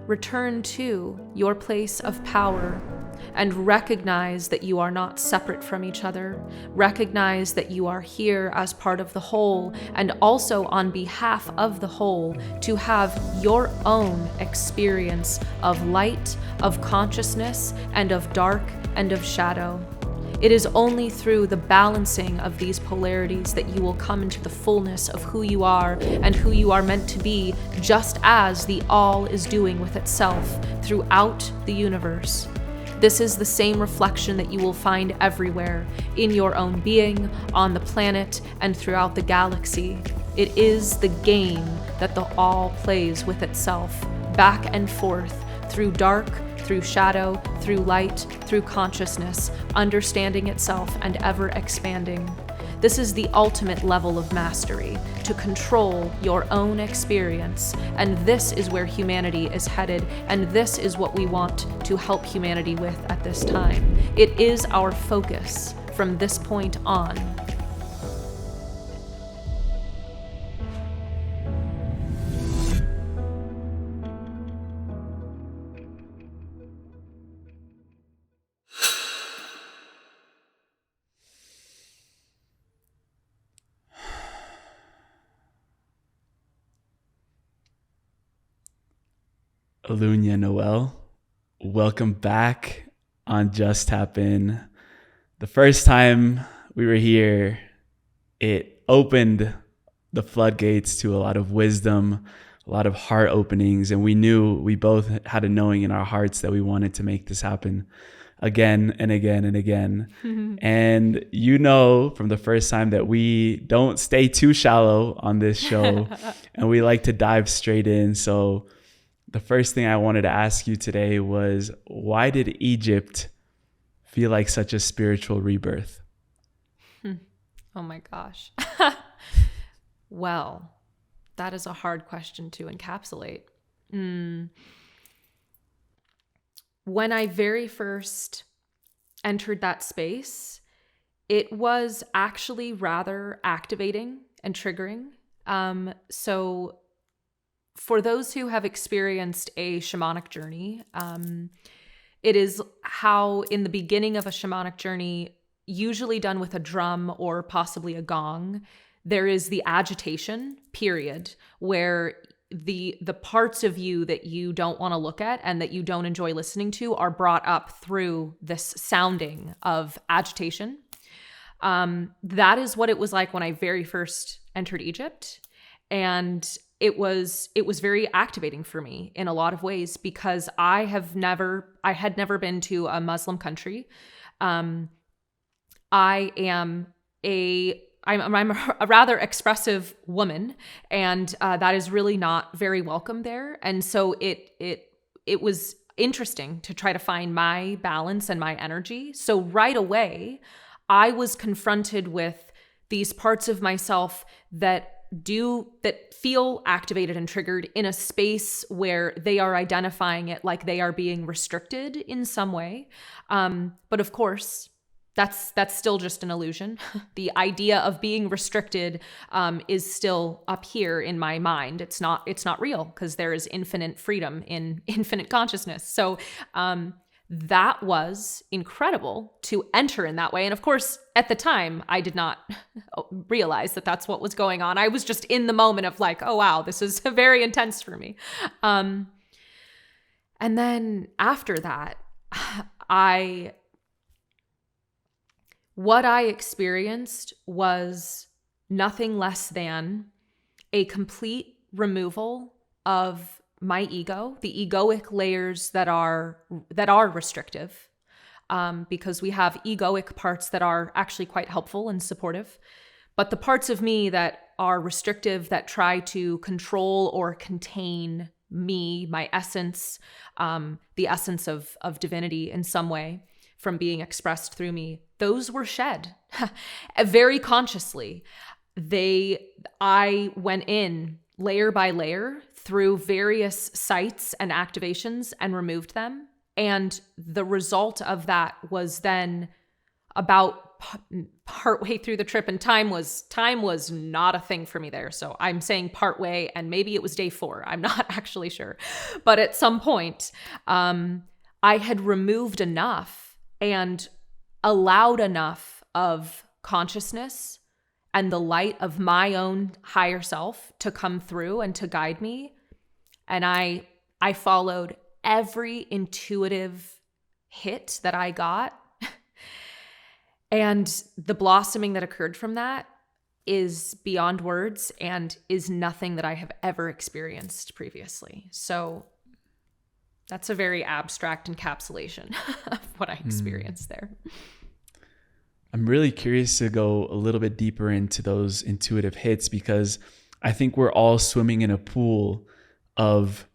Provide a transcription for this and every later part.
return to your place of power and recognize that you are not separate from each other. Recognize that you are here as part of the whole, and also on behalf of the whole, to have your own experience of light, of consciousness, and of dark and of shadow. It is only through the balancing of these polarities that you will come into the fullness of who you are and who you are meant to be, just as the all is doing with itself throughout the universe. This is the same reflection that you will find everywhere, in your own being, on the planet, and throughout the galaxy. It is the game that the all plays with itself, back and forth, through dark, through shadow, through light, through consciousness, understanding itself and ever expanding. This is the ultimate level of mastery, to control your own experience, and this is where humanity is headed, and this is what we want to help humanity with at this time. It is our focus from this point on. Eluña Noel, welcome back on Just Tap In. The first time we were here, it opened the floodgates to a lot of wisdom, a lot of heart openings, and we both had a knowing in our hearts that we wanted to make this happen again and again and again. And you know from the first time that we don't stay too shallow on this show and we like to dive straight in. So the first thing I wanted to ask you today was, why did Egypt feel like such a spiritual rebirth? Oh my gosh. Well, that is a hard question to encapsulate. When I very first entered that space, it was actually rather activating and triggering. So for those who have experienced a shamanic journey, it is how in the beginning of a shamanic journey, usually done with a drum or possibly a gong, there is the agitation period where the parts of you that you don't want to look at and that you don't enjoy listening to are brought up through this sounding of agitation. That is what it was like when I very first entered Egypt. And it was very activating for me in a lot of ways, because I had never been to a Muslim country. I'm a rather expressive woman, and that is really not very welcome there. And so it was interesting to try to find my balance and my energy. So right away, I was confronted with these parts of myself that feel activated and triggered in a space where they are identifying it like they are being restricted in some way. But of course, that's still just an illusion. The idea of being restricted is still up here in my mind. It's not real, because there is infinite freedom in infinite consciousness. So that was incredible to enter in that way. And of course, at the time, I did not realize that that's what was going on. I was just in the moment of like, oh, wow, this is very intense for me. And then after that, what I experienced was nothing less than a complete removal of my ego, the egoic layers that are restrictive, because we have egoic parts that are actually quite helpful and supportive. But the parts of me that are restrictive, that try to control or contain me, my essence, the essence of divinity in some way from being expressed through me, those were shed very consciously. I went in layer by layer through various sites and activations and removed them. And the result of that was then about partway through the trip, and time was not a thing for me there. So I'm saying partway, and maybe it was day 4. I'm not actually sure. But at some point, I had removed enough and allowed enough of consciousness and the light of my own higher self to come through and to guide me. And I followed every intuitive hit that I got. And the blossoming that occurred from that is beyond words and is nothing that I have ever experienced previously. So that's a very abstract encapsulation of what I experienced there. I'm really curious to go a little bit deeper into those intuitive hits, because I think we're all swimming in a pool of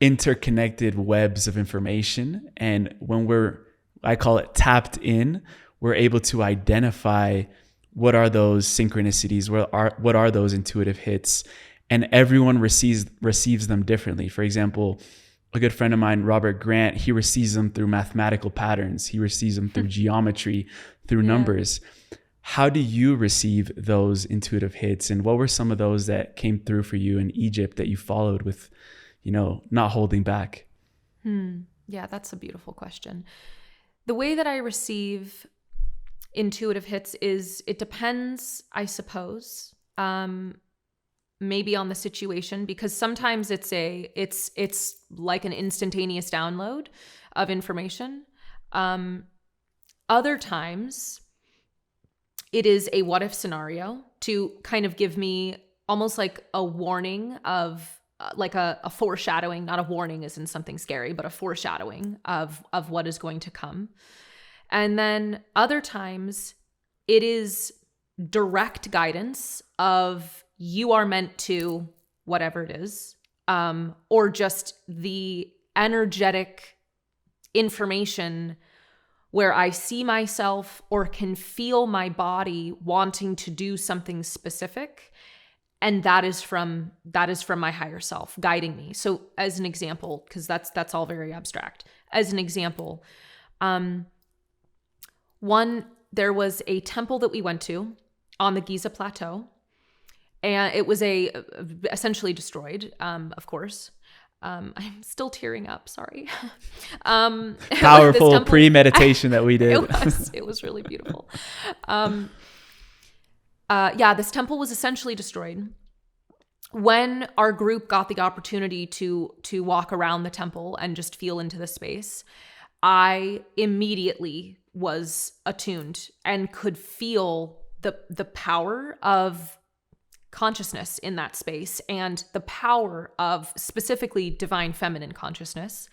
interconnected webs of information. And when I call it tapped in, we're able to identify what are those synchronicities, what are those intuitive hits, and everyone receives them differently. For example, a good friend of mine, Robert Grant, he receives them through mathematical patterns. He receives them through geometry, through numbers. How do you receive those intuitive hits? And what were some of those that came through for you in Egypt that you followed with, not holding back? Yeah, that's a beautiful question. The way that I receive intuitive hits is, it depends, I suppose, maybe on the situation, because sometimes it's like an instantaneous download of information. Other times it is a what if scenario to kind of give me almost like a warning of like a foreshadowing, not a warning as in something scary, but a foreshadowing of what is going to come. And then other times it is direct guidance of, you are meant to whatever it is, or just the energetic information where I see myself or can feel my body wanting to do something specific. And that is from my higher self guiding me. So as an example, because that's all very abstract. As an example, there was a temple that we went to on the Giza Plateau, and it was essentially destroyed, of course. I'm still tearing up, sorry. Powerful pre-meditation that we did. It was really beautiful. This temple was essentially destroyed. When our group got the opportunity to walk around the temple and just feel into the space, I immediately was attuned and could feel the power of consciousness in that space, and the power of specifically divine feminine consciousness,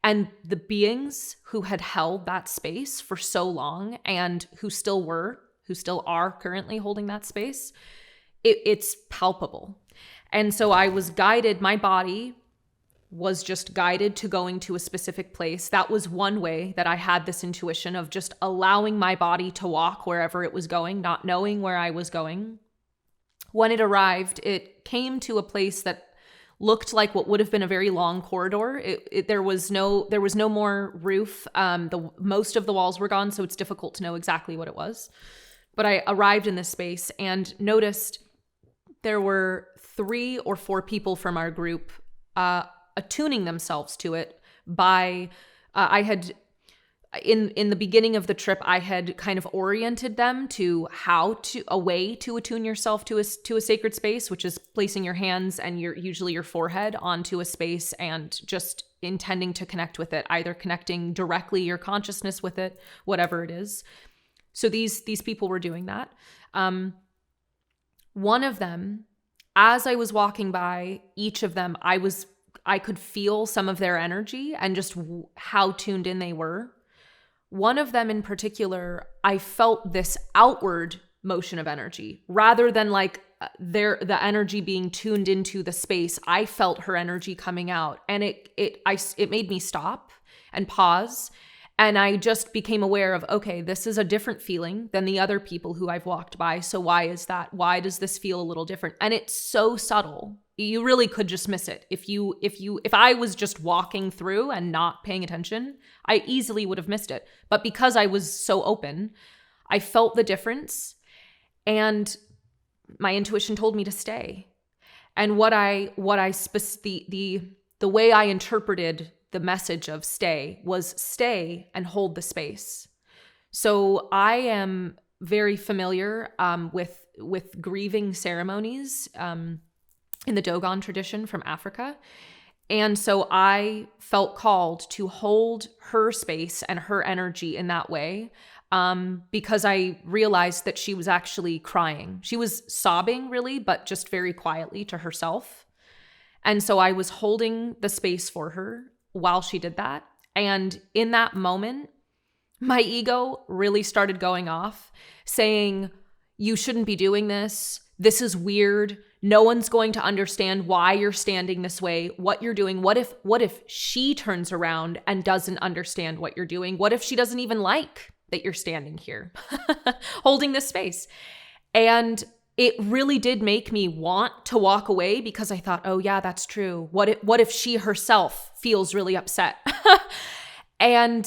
and the beings who had held that space for so long and who still are currently holding that space. It's palpable. And so I was guided, my body was just guided to going to a specific place. That was one way that I had this intuition of just allowing my body to walk wherever it was going, not knowing where I was going. When it arrived, it came to a place that looked like what would have been a very long corridor. There was no more roof. Most of the walls were gone, so it's difficult to know exactly what it was. But I arrived in this space and noticed there were 3 or 4 people from our group attuning themselves to it by in the beginning of the trip, I had kind of oriented them to a way to attune yourself to a sacred space, which is placing your hands and usually your forehead onto a space and just intending to connect with it, either connecting directly your consciousness with it, whatever it is. So these people were doing that. One of them, as I was walking by each of them, I could feel some of their energy and just how tuned in they were. One of them in particular, I felt this outward motion of energy rather than like the energy being tuned into the space. I felt her energy coming out, and it made me stop and pause. And I just became aware of, okay, this is a different feeling than the other people who I've walked by. So why is that? Why does this feel a little different? And it's so subtle. You really could just miss it. If I was just walking through and not paying attention, I easily would have missed it. But because I was so open, I felt the difference, and my intuition told me to stay. And the way I interpreted the message of stay was stay and hold the space. So I am very familiar with grieving ceremonies in the Dogon tradition from Africa. And so I felt called to hold her space and her energy in that way, because I realized that she was actually crying. She was sobbing, really, but just very quietly to herself. And so I was holding the space for her while she did that. And in that moment, my ego really started going off, saying, you shouldn't be doing this. This is weird. No one's going to understand why you're standing this way, what you're doing. What if she turns around and doesn't understand what you're doing? What if she doesn't even like that you're standing here holding this space? And it really did make me want to walk away, because I thought, oh yeah, that's true. What if she herself feels really upset? And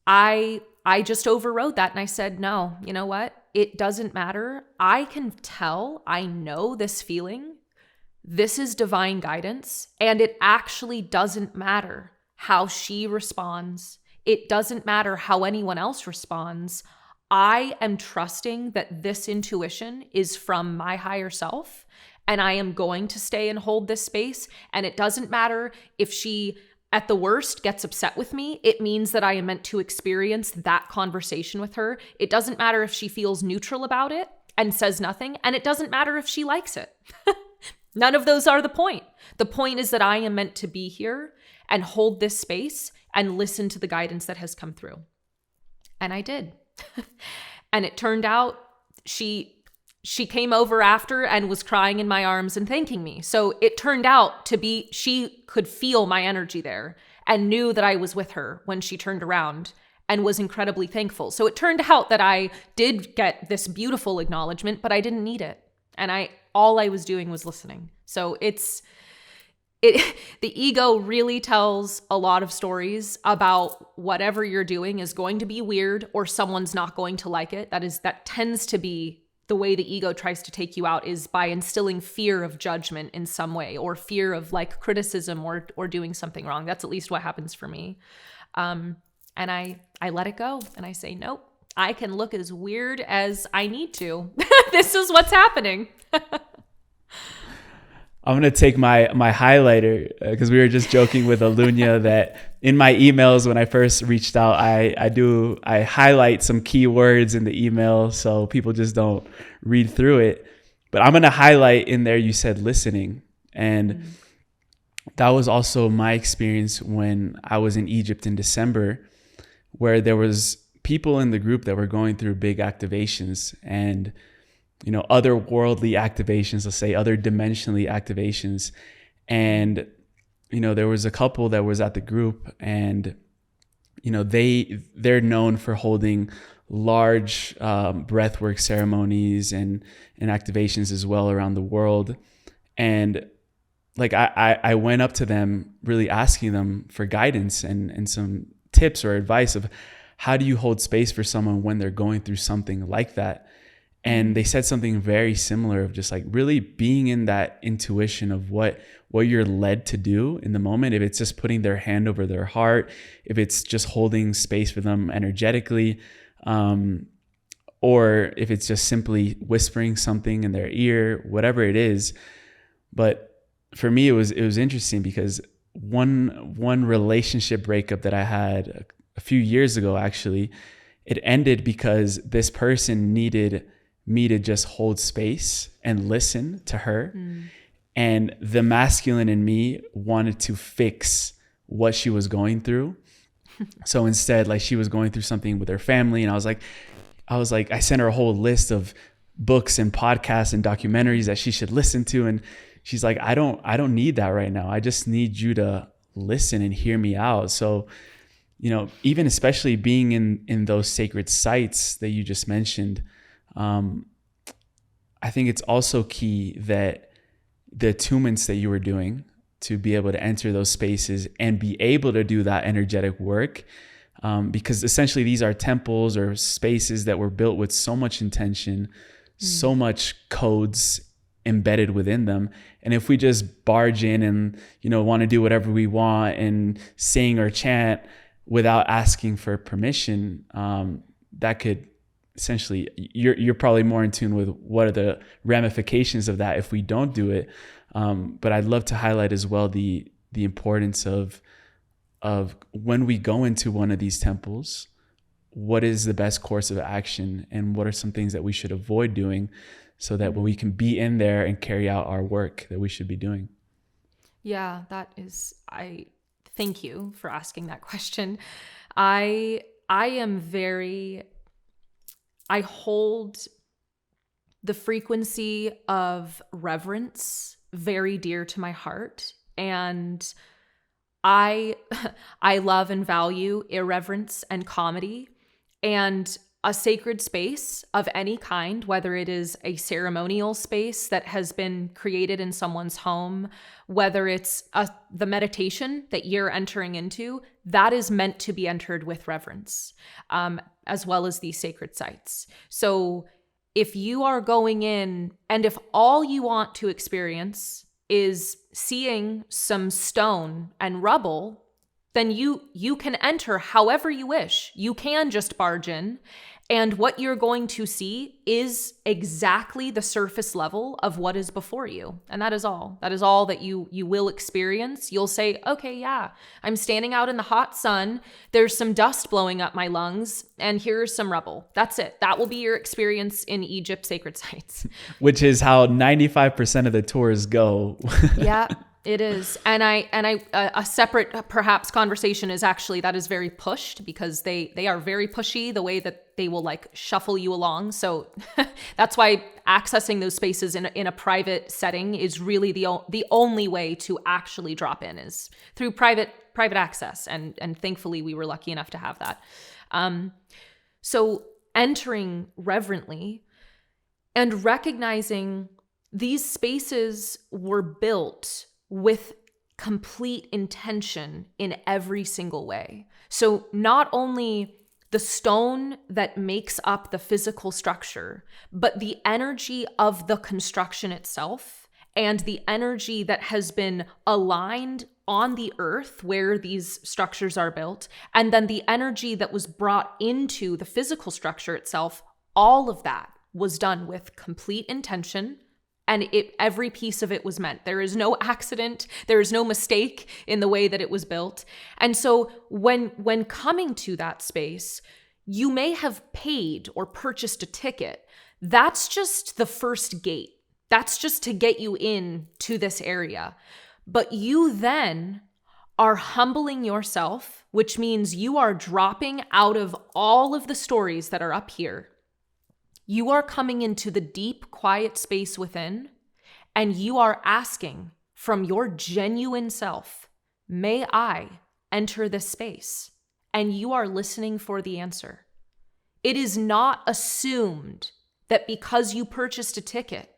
I just overrode that, and I said, no, you know what? It doesn't matter. I can tell, I know this feeling. This is divine guidance, and it actually doesn't matter how she responds. It doesn't matter how anyone else responds. I am trusting that this intuition is from my higher self, and I am going to stay and hold this space. And it doesn't matter if she, at the worst, gets upset with me. It means that I am meant to experience that conversation with her. It doesn't matter if she feels neutral about it and says nothing. And it doesn't matter if she likes it. None of those are the point. The point is that I am meant to be here and hold this space and listen to the guidance that has come through. And I did. And it turned out she came over after and was crying in my arms and thanking me. So it turned out to be, she could feel my energy there and knew that I was with her when she turned around, and was incredibly thankful. So it turned out that I did get this beautiful acknowledgement, but I didn't need it. And all I was doing was listening. So the ego really tells a lot of stories about whatever you're doing is going to be weird, or someone's not going to like it. That tends to be the way the ego tries to take you out, is by instilling fear of judgment in some way, or fear of like criticism or doing something wrong. That's at least what happens for me. And I let it go, and I say, nope, I can look as weird as I need to. This is what's happening. I'm going to take my highlighter, because we were just joking with Eluña that in my emails, when I first reached out, I highlight some key words in the email so people just don't read through it. But I'm going to highlight in there, you said listening. And that was also my experience when I was in Egypt in December, where there was people in the group that were going through big activations and otherworldly activations, let's say other dimensionally activations. And, there was a couple that was at the group, and, they're known for holding large breathwork ceremonies and activations as well around the world. And like, I went up to them really asking them for guidance and some tips or advice of how do you hold space for someone when they're going through something like that. And they said something very similar of just like really being in that intuition of what you're led to do in the moment. If it's just putting their hand over their heart, if it's just holding space for them energetically, or if it's just simply whispering something in their ear, whatever it is. But for me, it was interesting because one relationship breakup that I had a few years ago, actually, it ended because this person needed me to just hold space and listen to her. And the masculine in me wanted to fix what she was going through. So instead, like, she was going through something with her family, and I was like, I sent her a whole list of books and podcasts and documentaries that she should listen to. And she's like, I don't need that right now. I just need you to listen and hear me out. So, even especially being in those sacred sites that you just mentioned, I think it's also key that the attunements that you were doing to be able to enter those spaces and be able to do that energetic work, because essentially these are temples or spaces that were built with so much intention, so much codes embedded within them. And if we just barge in and, want to do whatever we want and sing or chant without asking for permission, that could essentially, you're probably more in tune with what are the ramifications of that if we don't do it. But I'd love to highlight as well the importance of when we go into one of these temples, what is the best course of action and what are some things that we should avoid doing so that when we can be in there and carry out our work that we should be doing. Yeah, I thank you for asking that question. I hold the frequency of reverence very dear to my heart, and I love and value irreverence and comedy, and a sacred space of any kind, whether it is a ceremonial space that has been created in someone's home, whether it's the meditation that you're entering into, that is meant to be entered with reverence, as well as these sacred sites. So if you are going in, and if all you want to experience is seeing some stone and rubble, then you can enter however you wish. You can just barge in, and what you're going to see is exactly the surface level of what is before you. And that is all. That is all that you will experience. You'll say, okay, yeah, I'm standing out in the hot sun. There's some dust blowing up my lungs, and here's some rubble. That's it. That will be your experience in Egypt sacred sites. Which is how 95% of the tours go. Yeah. It is. And a separate perhaps conversation is actually that is very pushed, because they are very pushy the way that they will like shuffle you along. So that's why accessing those spaces in a private setting is really the only way to actually drop in, is through private access. And thankfully we were lucky enough to have that. So entering reverently and recognizing these spaces were built with complete intention in every single way. So not only the stone that makes up the physical structure, but the energy of the construction itself and the energy that has been aligned on the earth where these structures are built, and then the energy that was brought into the physical structure itself, all of that was done with complete intention. And every piece of it was meant. There is no accident. There is no mistake in the way that it was built. And so when coming to that space, you may have paid or purchased a ticket. That's just the first gate. That's just to get you in to this area. But you then are humbling yourself, which means you are dropping out of all of the stories that are up here. You are coming into the deep, quiet space within, and you are asking from your genuine self, may I enter this space? And you are listening for the answer. It is not assumed that because you purchased a ticket,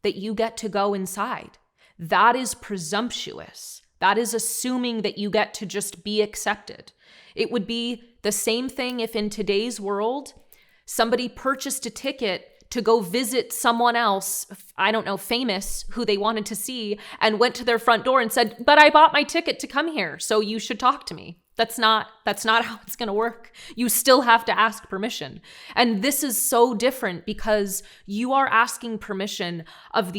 that you get to go inside. That is presumptuous. That is assuming that you get to just be accepted. It would be the same thing if in today's world, somebody purchased a ticket to go visit someone else, I don't know, famous, who they wanted to see, and went to their front door and said, but I bought my ticket to come here, so you should talk to me. That's not how it's going to work. You still have to ask permission. And this is so different because you are asking permission of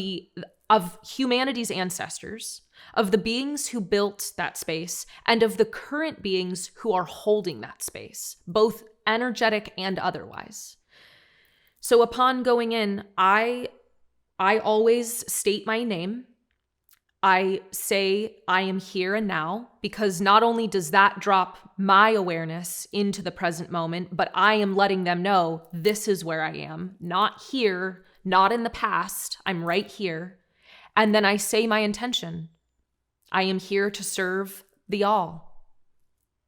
humanity's ancestors, of the beings who built that space, and of the current beings who are holding that space, both energetic and otherwise. So upon going in, I always state my name. I say I am here and now, because not only does that drop my awareness into the present moment, but I am letting them know this is where I am, not here, not in the past. I'm right here. And then I say my intention. I am here to serve the all,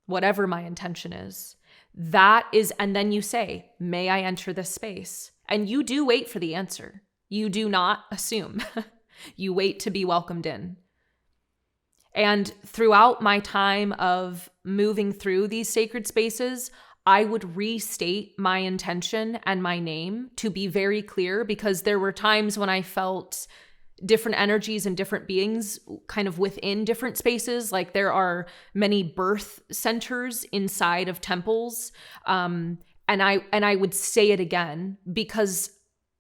whatever my intention is. That is, and then you say, may I enter this space? And you do wait for the answer. You do not assume. You wait to be welcomed in. And throughout my time of moving through these sacred spaces, I would restate my intention and my name to be very clear, because there were times when I felt different energies and different beings kind of within different spaces. Like there are many birth centers inside of temples. And I would say it again, because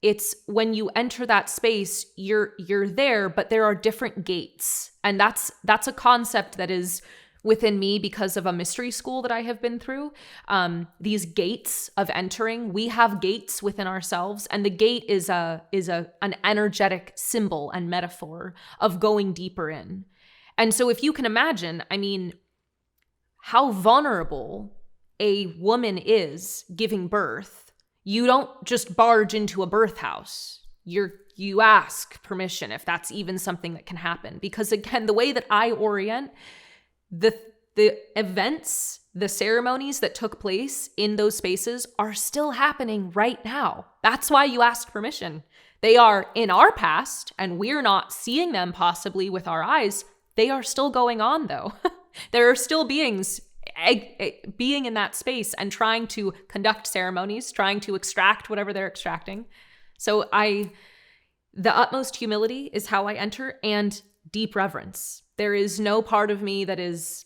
it's when you enter that space, you're there, but there are different gates. And that's a concept that is within me because of a mystery school that I have been through. These gates of entering, we have gates within ourselves, and the gate is an energetic symbol and metaphor of going deeper in. And so if you can imagine, I mean, how vulnerable a woman is giving birth, you don't just barge into a birth house. You ask permission if that's even something that can happen. Because again, the way that I orient the events, the ceremonies that took place in those spaces are still happening right now. That's why you ask permission. They are in our past, and we're not seeing them possibly with our eyes. They are still going on, though. There are still beings being in that space and trying to conduct ceremonies, trying to extract whatever they're extracting. So the utmost humility is how I enter, and deep reverence. There is no part of me that is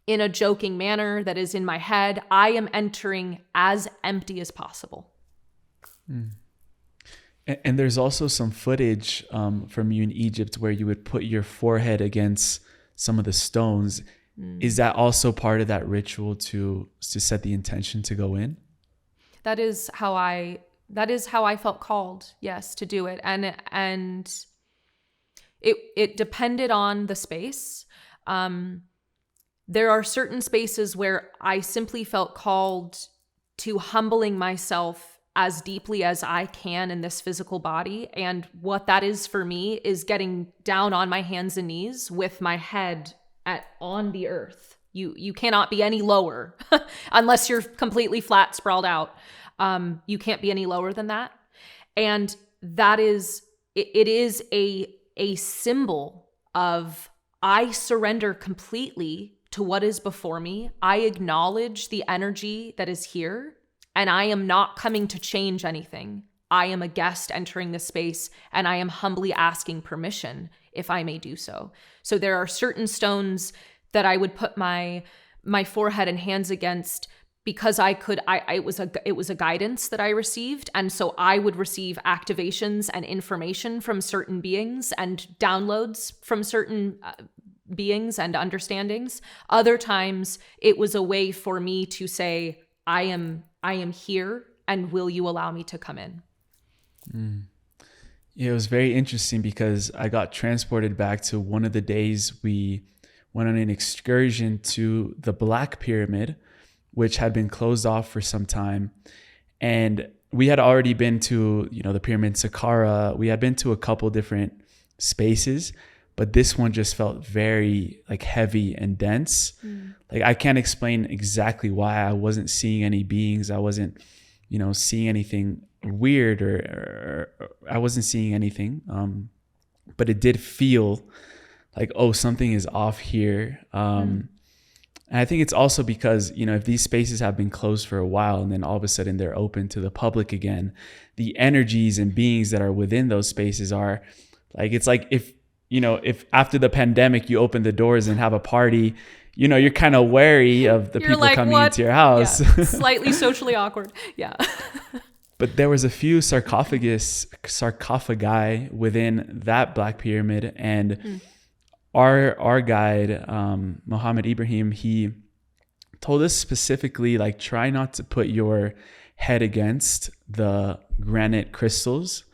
in a joking manner, that is in my head. I am entering as empty as possible. Mm. And there's also some footage from you in Egypt where you would put your forehead against some of the stones. Mm. Is that also part of that ritual to set the intention to go in? That is how I felt called, yes, to do it. And it depended on the space. There are certain spaces where I simply felt called to humbling myself as deeply as I can in this physical body. And what that is for me is getting down on my hands and knees with my head on the earth. You cannot be any lower unless you're completely flat, sprawled out. You can't be any lower than that. And that is, it is a symbol of I surrender completely to what is before me. I acknowledge the energy that is here, and I am not coming to change anything. I am a guest entering this space, and I am humbly asking permission if I may do so. So there are certain stones that I would put my forehead and hands against, because it was a guidance that I received. And so I would receive activations and information from certain beings and downloads from certain beings and understandings. Other times it was a way for me to say, I am here, and will you allow me to come in? Mm. Yeah, it was very interesting because I got transported back to one of the days we went on an excursion to the Black Pyramid, which had been closed off for some time. And we had already been to, the pyramid Saqqara. We had been to a couple different spaces, but this one just felt very heavy and dense. Mm. I can't explain exactly why. I wasn't seeing any beings. I wasn't, seeing anything weird or I wasn't seeing anything. But it did feel like, oh, something is off here. And I think it's also because, if these spaces have been closed for a while and then all of a sudden they're open to the public again, the energies and beings that are within those spaces are it's like if after the pandemic you open the doors and have a party, you're kind of wary of the people coming into your house. Yeah, slightly socially awkward. Yeah. But there was a few sarcophagi within that Black Pyramid, and our guide, Mohammed Ibrahim, he told us specifically, try not to put your head against the granite crystals.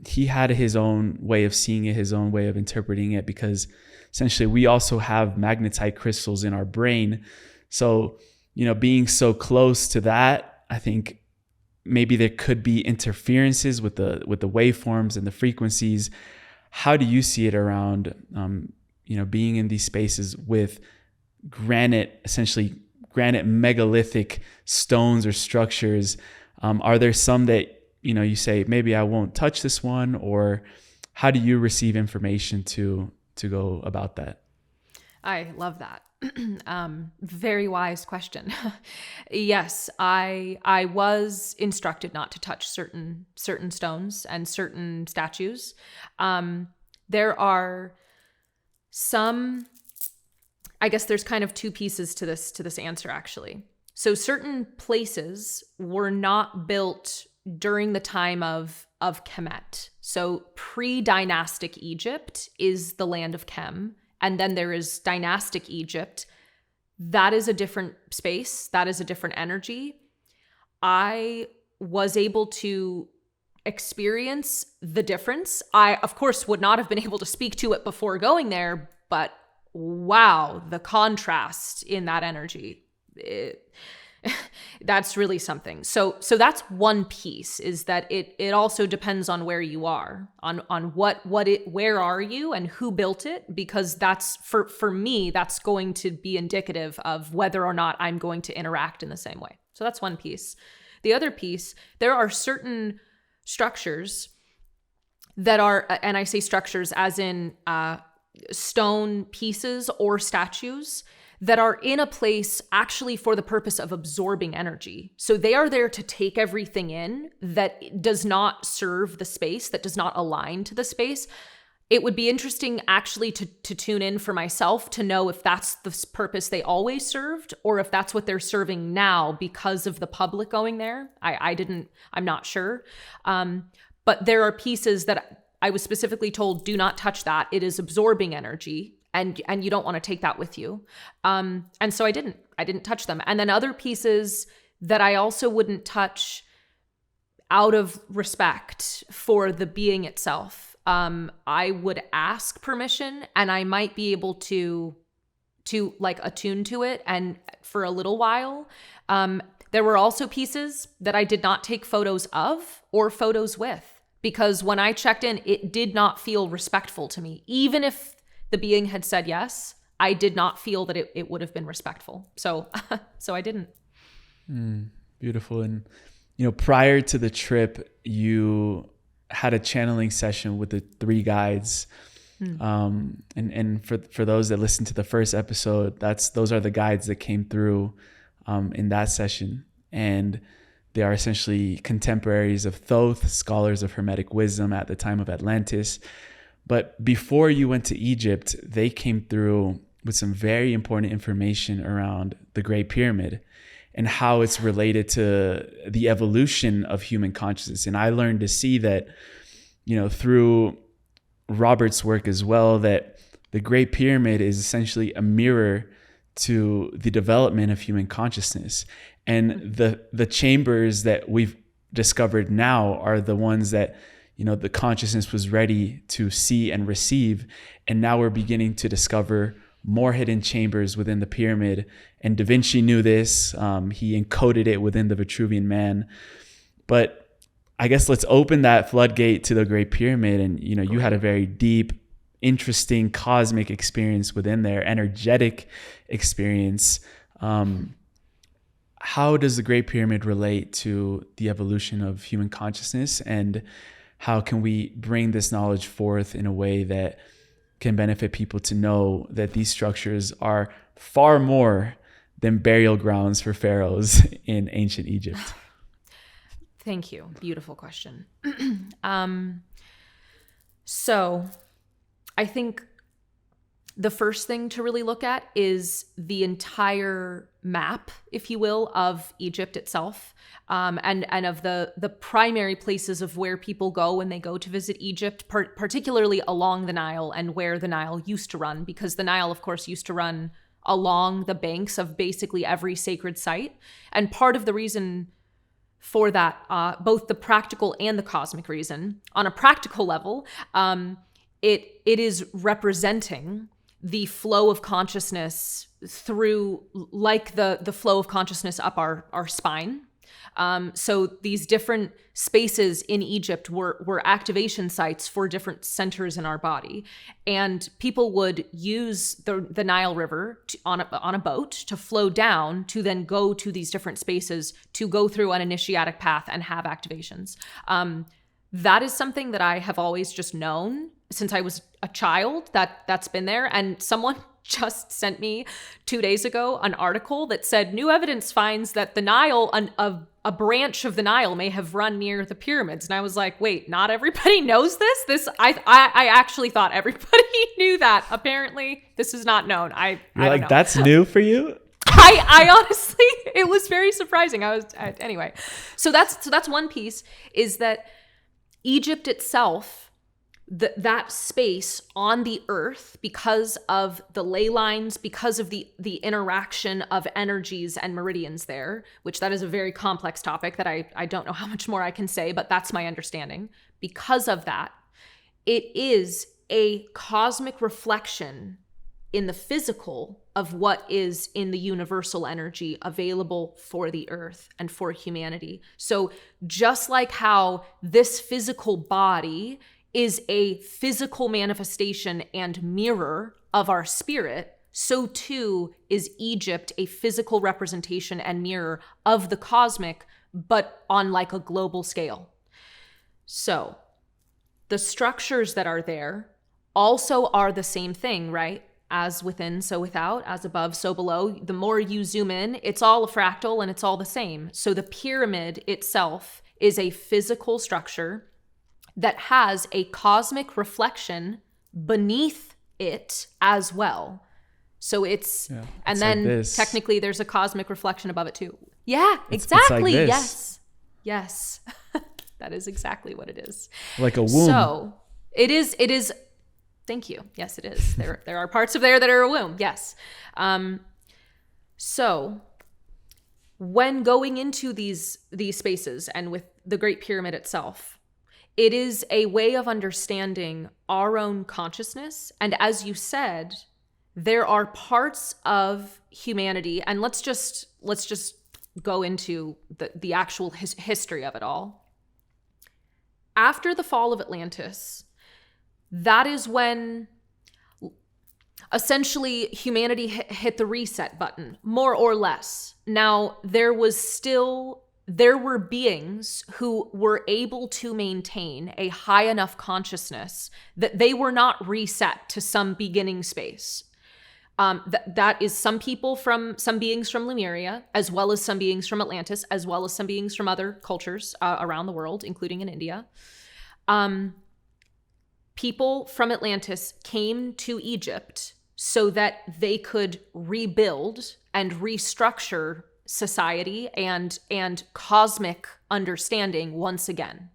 He had his own way of seeing it, his own way of interpreting it, because essentially we also have magnetite crystals in our brain. So, being so close to that, I think maybe there could be interferences with the waveforms and the frequencies. How do you see it around, being in these spaces with essentially granite megalithic stones or structures? Are there some that, you say, maybe I won't touch this one, or how do you receive information to go about that? I love that. Very wise question. Yes, I was instructed not to touch certain stones and certain statues. There are some, I guess there's kind of two pieces to this answer, actually. So certain places were not built during the time of Kemet. So pre-dynastic Egypt is the land of Khem. And then there is dynastic Egypt. That is a different space. That is a different energy. I was able to experience the difference. I, of course, would not have been able to speak to it before going there, but wow, the contrast in that energy. That's really something. So that's one piece, is that it also depends on where you are, on where are you and who built it, because that's for me, that's going to be indicative of whether or not I'm going to interact in the same way. So that's one piece. The other piece, there are certain structures that are, and I say structures as in stone pieces or statues, that are in a place actually for the purpose of absorbing energy. So they are there to take everything in that does not serve the space, that does not align to the space. It would be interesting actually to tune in for myself to know if that's the purpose they always served, or if that's what they're serving now because of the public going there. I'm not sure. But there are pieces that I was specifically told, do not touch that. It is absorbing energy. And you don't want to take that with you. And so I didn't touch them. And then other pieces that I also wouldn't touch out of respect for the being itself. I would ask permission, and I might be able to like attune to it and for a little while. There were also pieces that I did not take photos of or photos with, because when I checked in, it did not feel respectful to me. Even if the being had said yes, I did not feel that it would have been respectful. So I didn't. Beautiful. And, prior to the trip, you had a channeling session with the 3 guides. And for those that listened to the first episode, those are the guides that came through in that session. And they are essentially contemporaries of Thoth, scholars of Hermetic wisdom at the time of Atlantis. But before you went to Egypt, they came through with some very important information around the Great Pyramid and how it's related to the evolution of human consciousness. And I learned to see that, through Robert's work as well, that the Great Pyramid is essentially a mirror to the development of human consciousness. And the chambers that we've discovered now are the ones that the consciousness was ready to see and receive. And now we're beginning to discover more hidden chambers within the pyramid. And Da Vinci knew this. He encoded it within the Vitruvian Man. But I guess let's open that floodgate to the Great Pyramid. And, you had a very deep, interesting cosmic experience within there, energetic experience. How does the Great Pyramid relate to the evolution of human consciousness? And how can we bring this knowledge forth in a way that can benefit people to know that these structures are far more than burial grounds for pharaohs in ancient Egypt? Thank you. Beautiful question. So I think the first thing to really look at is the entire map, if you will, of Egypt itself, and of the primary places of where people go when they go to visit Egypt, particularly along the Nile and where the Nile used to run, because the Nile, of course, used to run along the banks of basically every sacred site. And part of the reason for that, both the practical and the cosmic reason, on a practical level, it is representing the flow of consciousness through, like the flow of consciousness up our spine. So these different spaces in Egypt were activation sites for different centers in our body. And people would use the Nile River on a boat to flow down to then go to these different spaces to go through an initiatic path and have activations. That is something that I have always just known since I was a child, that's been there. And someone just sent me 2 days ago an article that said new evidence finds that the Nile, a branch of the Nile may have run near the pyramids. And I was like, wait, not everybody knows this? I actually thought everybody knew that. Apparently, this is not known. I don't know. That's new for you? I honestly, it was very surprising. Anyway. So that's one piece, is that Egypt itself, that space on the earth, because of the ley lines, because of the interaction of energies and meridians there, which that is a very complex topic that I don't know how much more I can say, but that's my understanding. Because of that, it is a cosmic reflection in the physical of what is in the universal energy available for the earth and for humanity. So just like how this physical body is a physical manifestation and mirror of our spirit, so too is Egypt a physical representation and mirror of the cosmic, but on like a global scale. So the structures that are there also are the same thing, right? As within, so without, as above, so below. The more you zoom in, it's all a fractal and it's all the same. So the pyramid itself is a physical structure that has a cosmic reflection beneath it as well. So and then like technically there's a cosmic reflection above it too. Yeah, exactly. It's like this. Yes. That is exactly what it is. Like a womb. So it is. Thank you. Yes, it is. There are parts of there that are a womb. Yes. So when going into these spaces and with the Great Pyramid itself, it is a way of understanding our own consciousness. And as you said, there are parts of humanity, and let's just go into the actual history of it all. After the fall of Atlantis, that is when essentially humanity hit the reset button, more or less. Now, there were beings who were able to maintain a high enough consciousness that they were not reset to some beginning space. That is some beings from Lemuria, as well as some beings from Atlantis, as well as some beings from other cultures around the world, including in India. People from Atlantis came to Egypt so that they could rebuild and restructure society and cosmic understanding once again.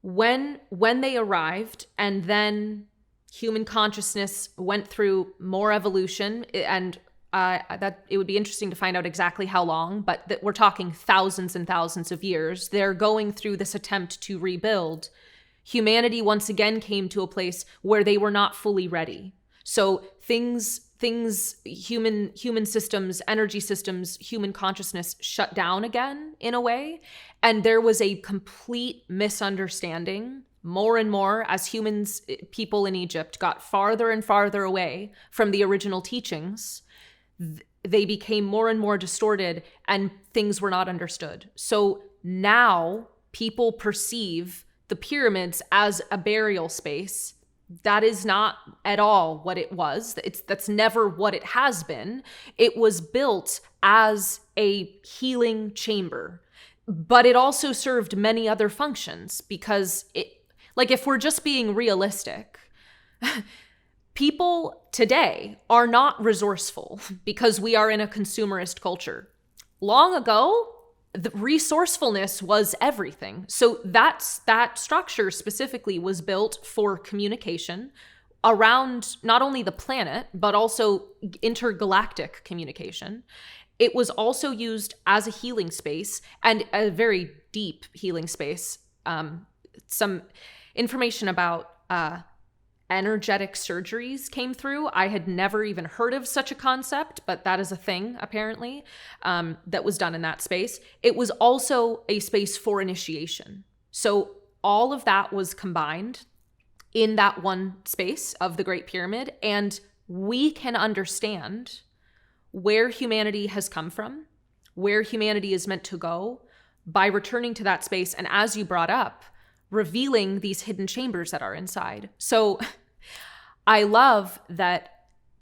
When they arrived, and then human consciousness went through more evolution, and that it would be interesting to find out exactly how long, but that we're talking thousands and thousands of years. They're going through this attempt to rebuild. Humanity once again came to a place where they were not fully ready. So things, human systems, energy systems, human consciousness shut down again in a way. And there was a complete misunderstanding more and more as people in Egypt got farther and farther away from the original teachings. They became more and more distorted and things were not understood. So now people perceive the pyramids as a burial space. That is not at all what it was. That's never what it has been. It was built as a healing chamber, but it also served many other functions because if we're just being realistic, people today are not resourceful because we are in a consumerist culture. Long ago, the resourcefulness was everything. So that structure specifically was built for communication around not only the planet, but also intergalactic communication. It was also used as a healing space, and a very deep healing space. Some information about energetic surgeries came through. I had never even heard of such a concept, but that is a thing, apparently, that was done in that space. It was also a space for initiation. So all of that was combined in that one space of the Great Pyramid, and we can understand where humanity has come from, where humanity is meant to go, by returning to that space, and as you brought up, revealing these hidden chambers that are inside. So I love that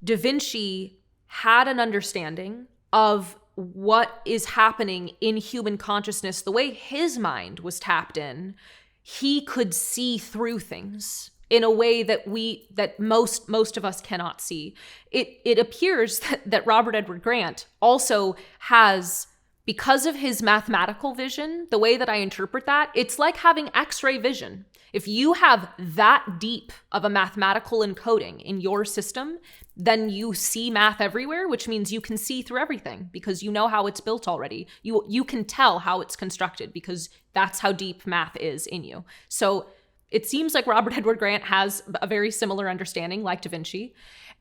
Da Vinci had an understanding of what is happening in human consciousness. The way his mind was tapped in, he could see through things in a way that most of us cannot see. It appears that Robert Edward Grant also has, because of his mathematical vision, the way that I interpret that, it's like having X-ray vision. If you have that deep of a mathematical encoding in your system, then you see math everywhere, which means you can see through everything because you know how it's built already. You can tell how it's constructed because that's how deep math is in you. So it seems like Robert Edward Grant has a very similar understanding like Da Vinci.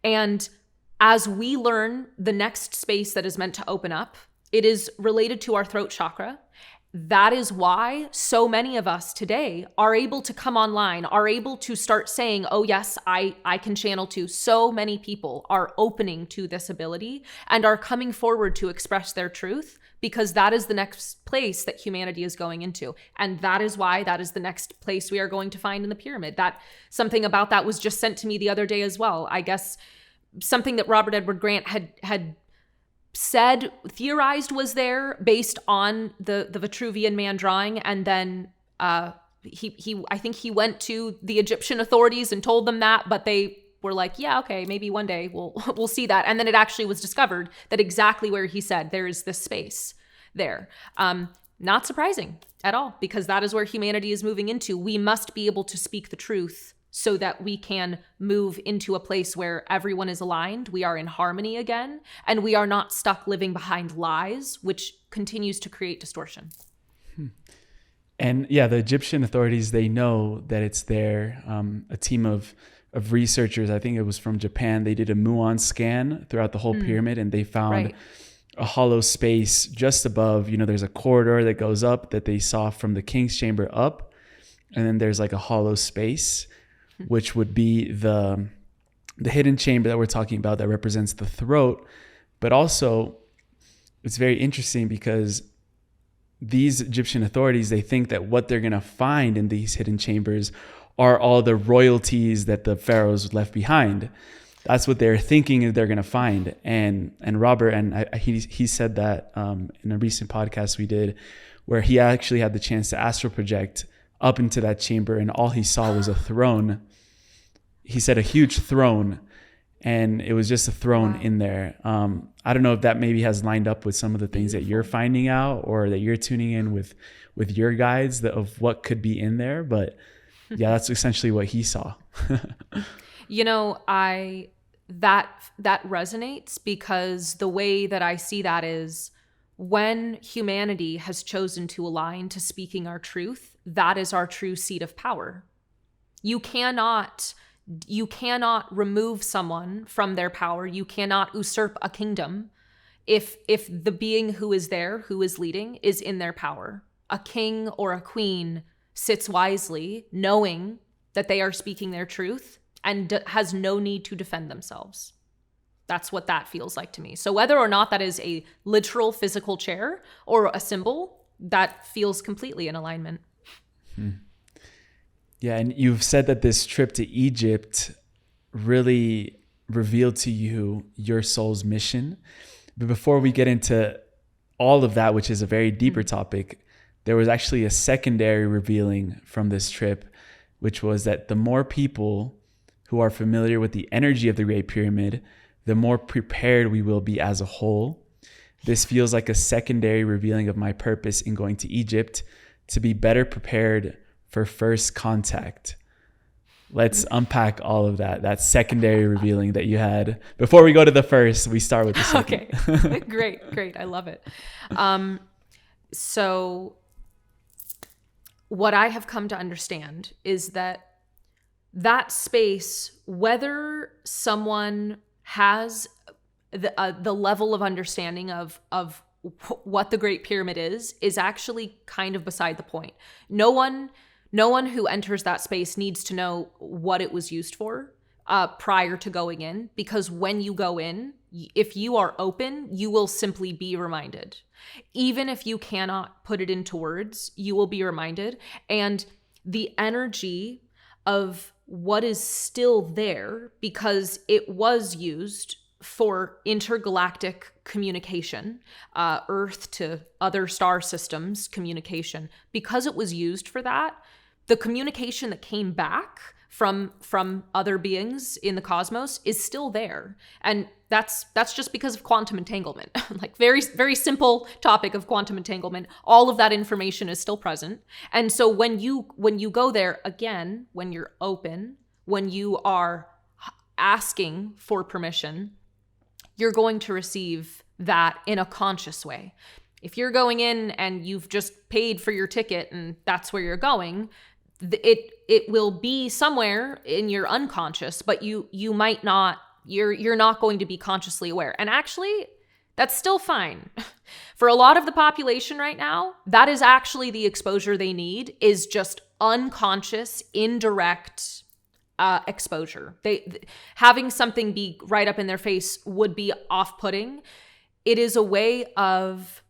And as we learn the next space that is meant to open up, it is related to our throat chakra. That is why so many of us today are able to come online, are able to start saying, oh yes, I can channel too. So many people are opening to this ability and are coming forward to express their truth because that is the next place that humanity is going into. And that is why that is the next place we are going to find in the pyramid. That something about that was just sent to me the other day as well. I guess something that Robert Edward Grant had said, theorized was there based on the Vitruvian Man drawing. And then I think he went to the Egyptian authorities and told them that, but they were like, yeah, okay, maybe one day we'll see that. And then it actually was discovered that exactly where he said there is this space there. Not surprising at all, because that is where humanity is moving into. We must be able to speak the truth so that we can move into a place where everyone is aligned, we are in harmony again, and we are not stuck living behind lies, which continues to create distortion. And yeah, the Egyptian authorities, they know that it's there. A team of researchers, I think it was from Japan, they did a muon scan throughout the whole pyramid, and they found a hollow space just above. There's a corridor that goes up that they saw from the king's chamber up, and then there's like a hollow space, which would be the hidden chamber that we're talking about that represents the throat. But also, it's very interesting because these Egyptian authorities, they think that what they're going to find in these hidden chambers are all the royalties that the pharaohs left behind. That's what they're thinking they're going to find. And Robert, and he said that in a recent podcast we did, where he actually had the chance to astral project up into that chamber, and all he saw was a throne. He said a huge throne, and it was just a throne in there. I don't know if that maybe has lined up with some of the things that you're finding out or that you're tuning in with your guides of what could be in there. But yeah, that's essentially what he saw. That resonates because the way that I see that is when humanity has chosen to align to speaking our truth, that is our true seat of power. You cannot remove someone from their power. You cannot usurp a kingdom if the being who is there, who is leading, is in their power. A king or a queen sits wisely, knowing that they are speaking their truth and has no need to defend themselves. That's what that feels like to me. So whether or not that is a literal physical chair or a symbol, that feels completely in alignment. Yeah, and you've said that this trip to Egypt really revealed to you your soul's mission. But before we get into all of that, which is a very deeper topic, there was actually a secondary revealing from this trip, which was that the more people who are familiar with the energy of the Great Pyramid, the more prepared we will be as a whole. This feels like a secondary revealing of my purpose in going to Egypt, to be better prepared for first contact. Let's unpack all of that secondary revealing that you had. Before we go to the first, we start with the second. Okay, great. I love it. So what I have come to understand is that space, whether someone has the level of understanding of what the Great Pyramid is actually kind of beside the point. No one who enters that space needs to know what it was used for prior to going in, because when you go in, if you are open, you will simply be reminded. Even if you cannot put it into words, you will be reminded. And the energy of what is still there, because it was used for intergalactic communication, Earth to other star systems communication. Because it was used for that, the communication that came back from other beings in the cosmos is still there. And that's just because of quantum entanglement. Like, very, very simple topic of quantum entanglement. All of that information is still present. And so when you go there, again, when you're open, when you are asking for permission, you're going to receive that in a conscious way. If you're going in and you've just paid for your ticket and that's where you're going, it will be somewhere in your unconscious, but you might not, you're not going to be consciously aware. And actually, that's still fine. For a lot of the population right now, that is actually the exposure they need, is just unconscious, indirect exposure. Having something be right up in their face would be off-putting. It is a way of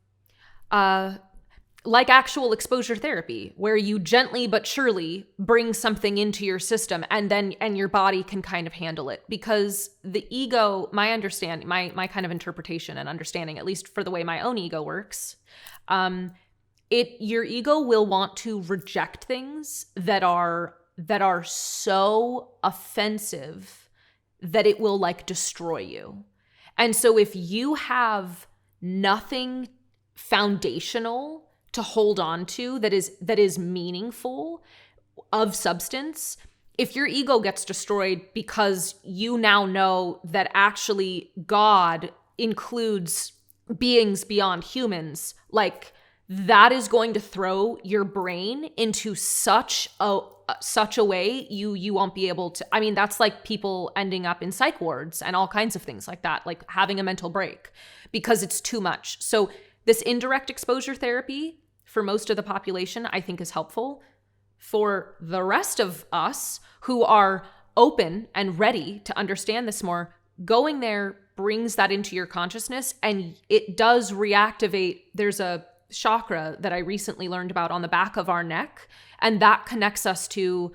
like actual exposure therapy, where you gently but surely bring something into your system, and your body can kind of handle it. Because the ego, my understanding, my kind of interpretation and understanding, at least for the way my own ego works, your ego will want to reject things that are so offensive that it will like destroy you. And so if you have nothing foundational to hold on to that is meaningful, of substance, if your ego gets destroyed because you now know that actually God includes beings beyond humans, like, that is going to throw your brain into such a way you won't be able to. I mean, that's like people ending up in psych wards and all kinds of things like that, like having a mental break because it's too much. So this indirect exposure therapy for most of the population, I think, is helpful. For the rest of us who are open and ready to understand this more, going there brings that into your consciousness, and it does reactivate. There's a chakra that I recently learned about on the back of our neck, and that connects us to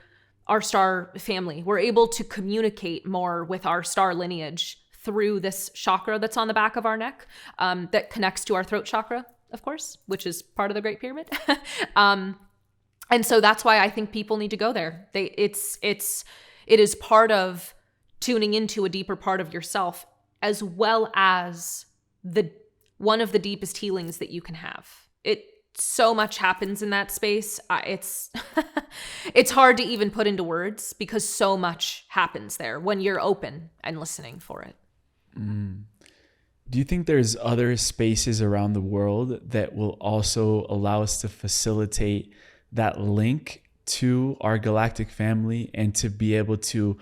our star family. We're able to communicate more with our star lineage through this chakra that's on the back of our neck, that connects to our throat chakra, of course, which is part of the Great Pyramid. And so that's why I think people need to go there. It is part of tuning into a deeper part of yourself, as well as one of the deepest healings that you can have. So much happens in that space. It's hard to even put into words, because so much happens there when you're open and listening for it. Do you think there's other spaces around the world that will also allow us to facilitate that link to our galactic family, and to be able to,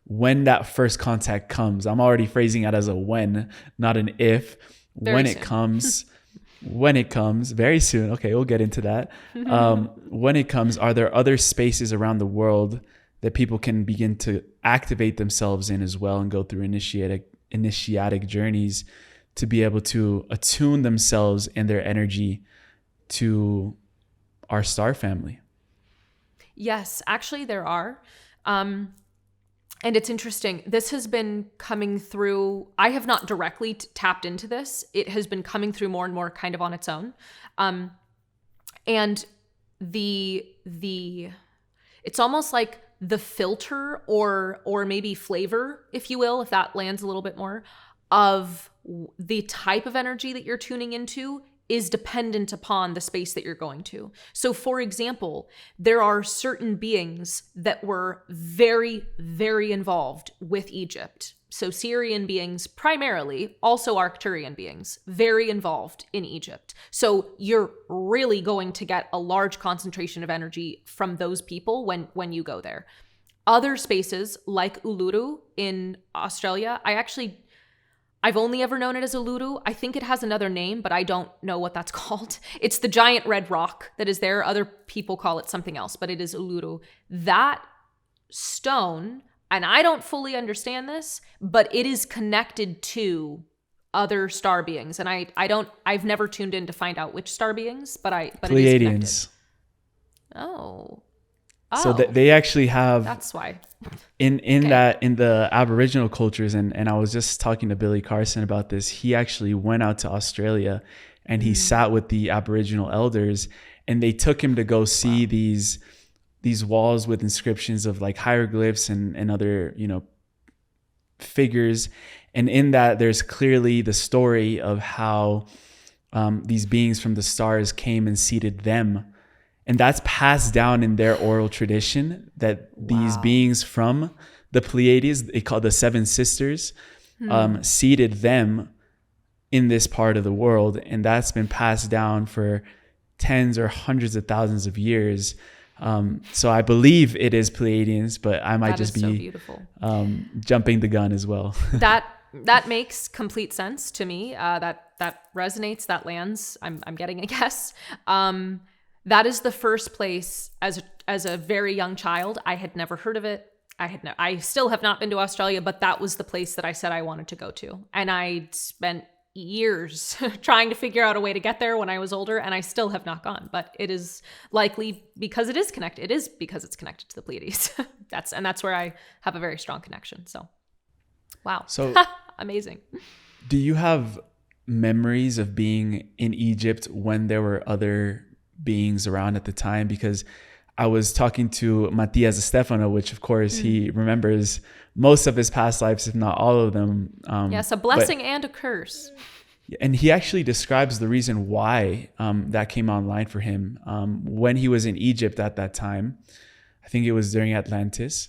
when that first contact comes, I'm already phrasing it as a when, not an if, when it comes very soon. Okay, we'll get into that. When it comes, are there other spaces around the world that people can begin to activate themselves in as well, and go through initiatic journeys to be able to attune themselves and their energy to our star family? Yes, actually there are. And it's interesting. This has been coming through. I have not directly tapped into this. It has been coming through more and more kind of on its own. And it's almost like the filter or maybe flavor, if you will, if that lands a little bit more, of the type of energy that you're tuning into is dependent upon the space that you're going to. So for example, there are certain beings that were very, very involved with Egypt. So Syrian beings primarily, also Arcturian beings, very involved in Egypt. So you're really going to get a large concentration of energy from those people when you go there. Other spaces like Uluru in Australia, I've only ever known it as Uluru. I think it has another name, but I don't know what that's called. It's the giant red rock that is there. Other people call it something else, but it is Uluru. That stone, and I don't fully understand this, but it is connected to other star beings. And I've never tuned in to find out which star beings, but it is connected. Pleiadians. Oh. So that they actually have, that's why in the Aboriginal cultures, and I was just talking to Billy Carson about this. He actually went out to Australia and he sat with the Aboriginal elders, and they took him to go see these walls with inscriptions of like hieroglyphs and other, figures. And in that, there's clearly the story of how these beings from the stars came and seated them. And that's passed down in their oral tradition, that these beings from the Pleiades, they call the Seven Sisters, seated them in this part of the world. And that's been passed down for tens or hundreds of thousands of years. So I believe it is Pleiadians, but I might just be so beautiful. Jumping the gun as well. That makes complete sense to me. That resonates, that lands. I'm getting a guess. That is the first place as a very young child. I had never heard of it. I still have not been to Australia, but that was the place that I said I wanted to go to. And I spent years trying to figure out a way to get there when I was older, and I still have not gone. But it is likely because it is connected. It is because it's connected to the Pleiades. That's where I have a very strong connection. So, wow. So amazing. Do you have memories of being in Egypt when there were other beings around at the time? Because I was talking to Matias Stefano, which of course he remembers most of his past lives, if not all of them. Yes, a blessing and a curse. And he actually describes the reason why that came online for him. When he was in Egypt at that time, I think it was during Atlantis,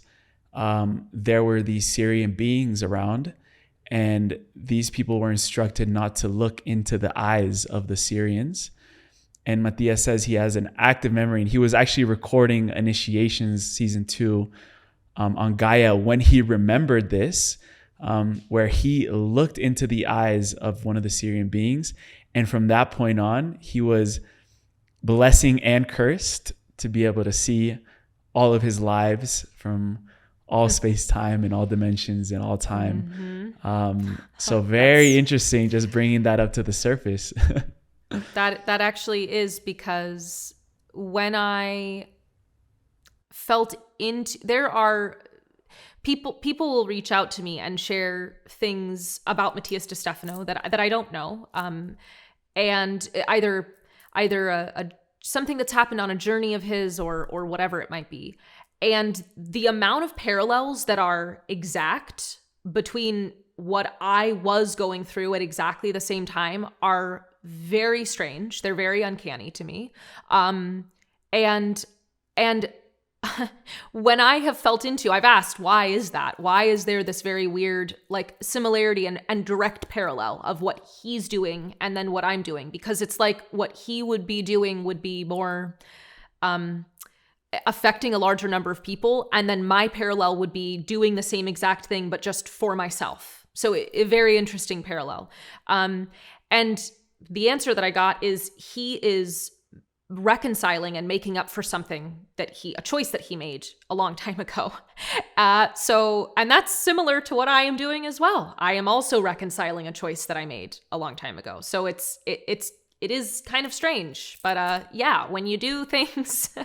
there were these Syrian beings around, and these people were instructed not to look into the eyes of the Syrians. And Matias says he has an active memory, and he was actually recording Initiations season 2 on Gaia when he remembered this, where he looked into the eyes of one of the Syrian beings. And from that point on, he was blessing and cursed to be able to see all of his lives from all space-time and all dimensions and all time. So very interesting, just bringing that up to the surface. That actually is, because when I felt into, there are people will reach out to me and share things about Matias de Stefano that I don't know, and either a something that's happened on a journey of his or whatever it might be, and the amount of parallels that are exact between what I was going through at exactly the same time are very strange. They're very uncanny to me. And when I have felt into, I've asked, why is that? Why is there this very weird like similarity and direct parallel of what he's doing and then what I'm doing? Because it's like what he would be doing would be more affecting a larger number of people, and then my parallel would be doing the same exact thing but just for myself. So a very interesting parallel. And the answer that I got is he is reconciling and making up for something a choice that he made a long time ago. And that's similar to what I am doing as well. I am also reconciling a choice that I made a long time ago. So it is kind of strange, but yeah, when you do things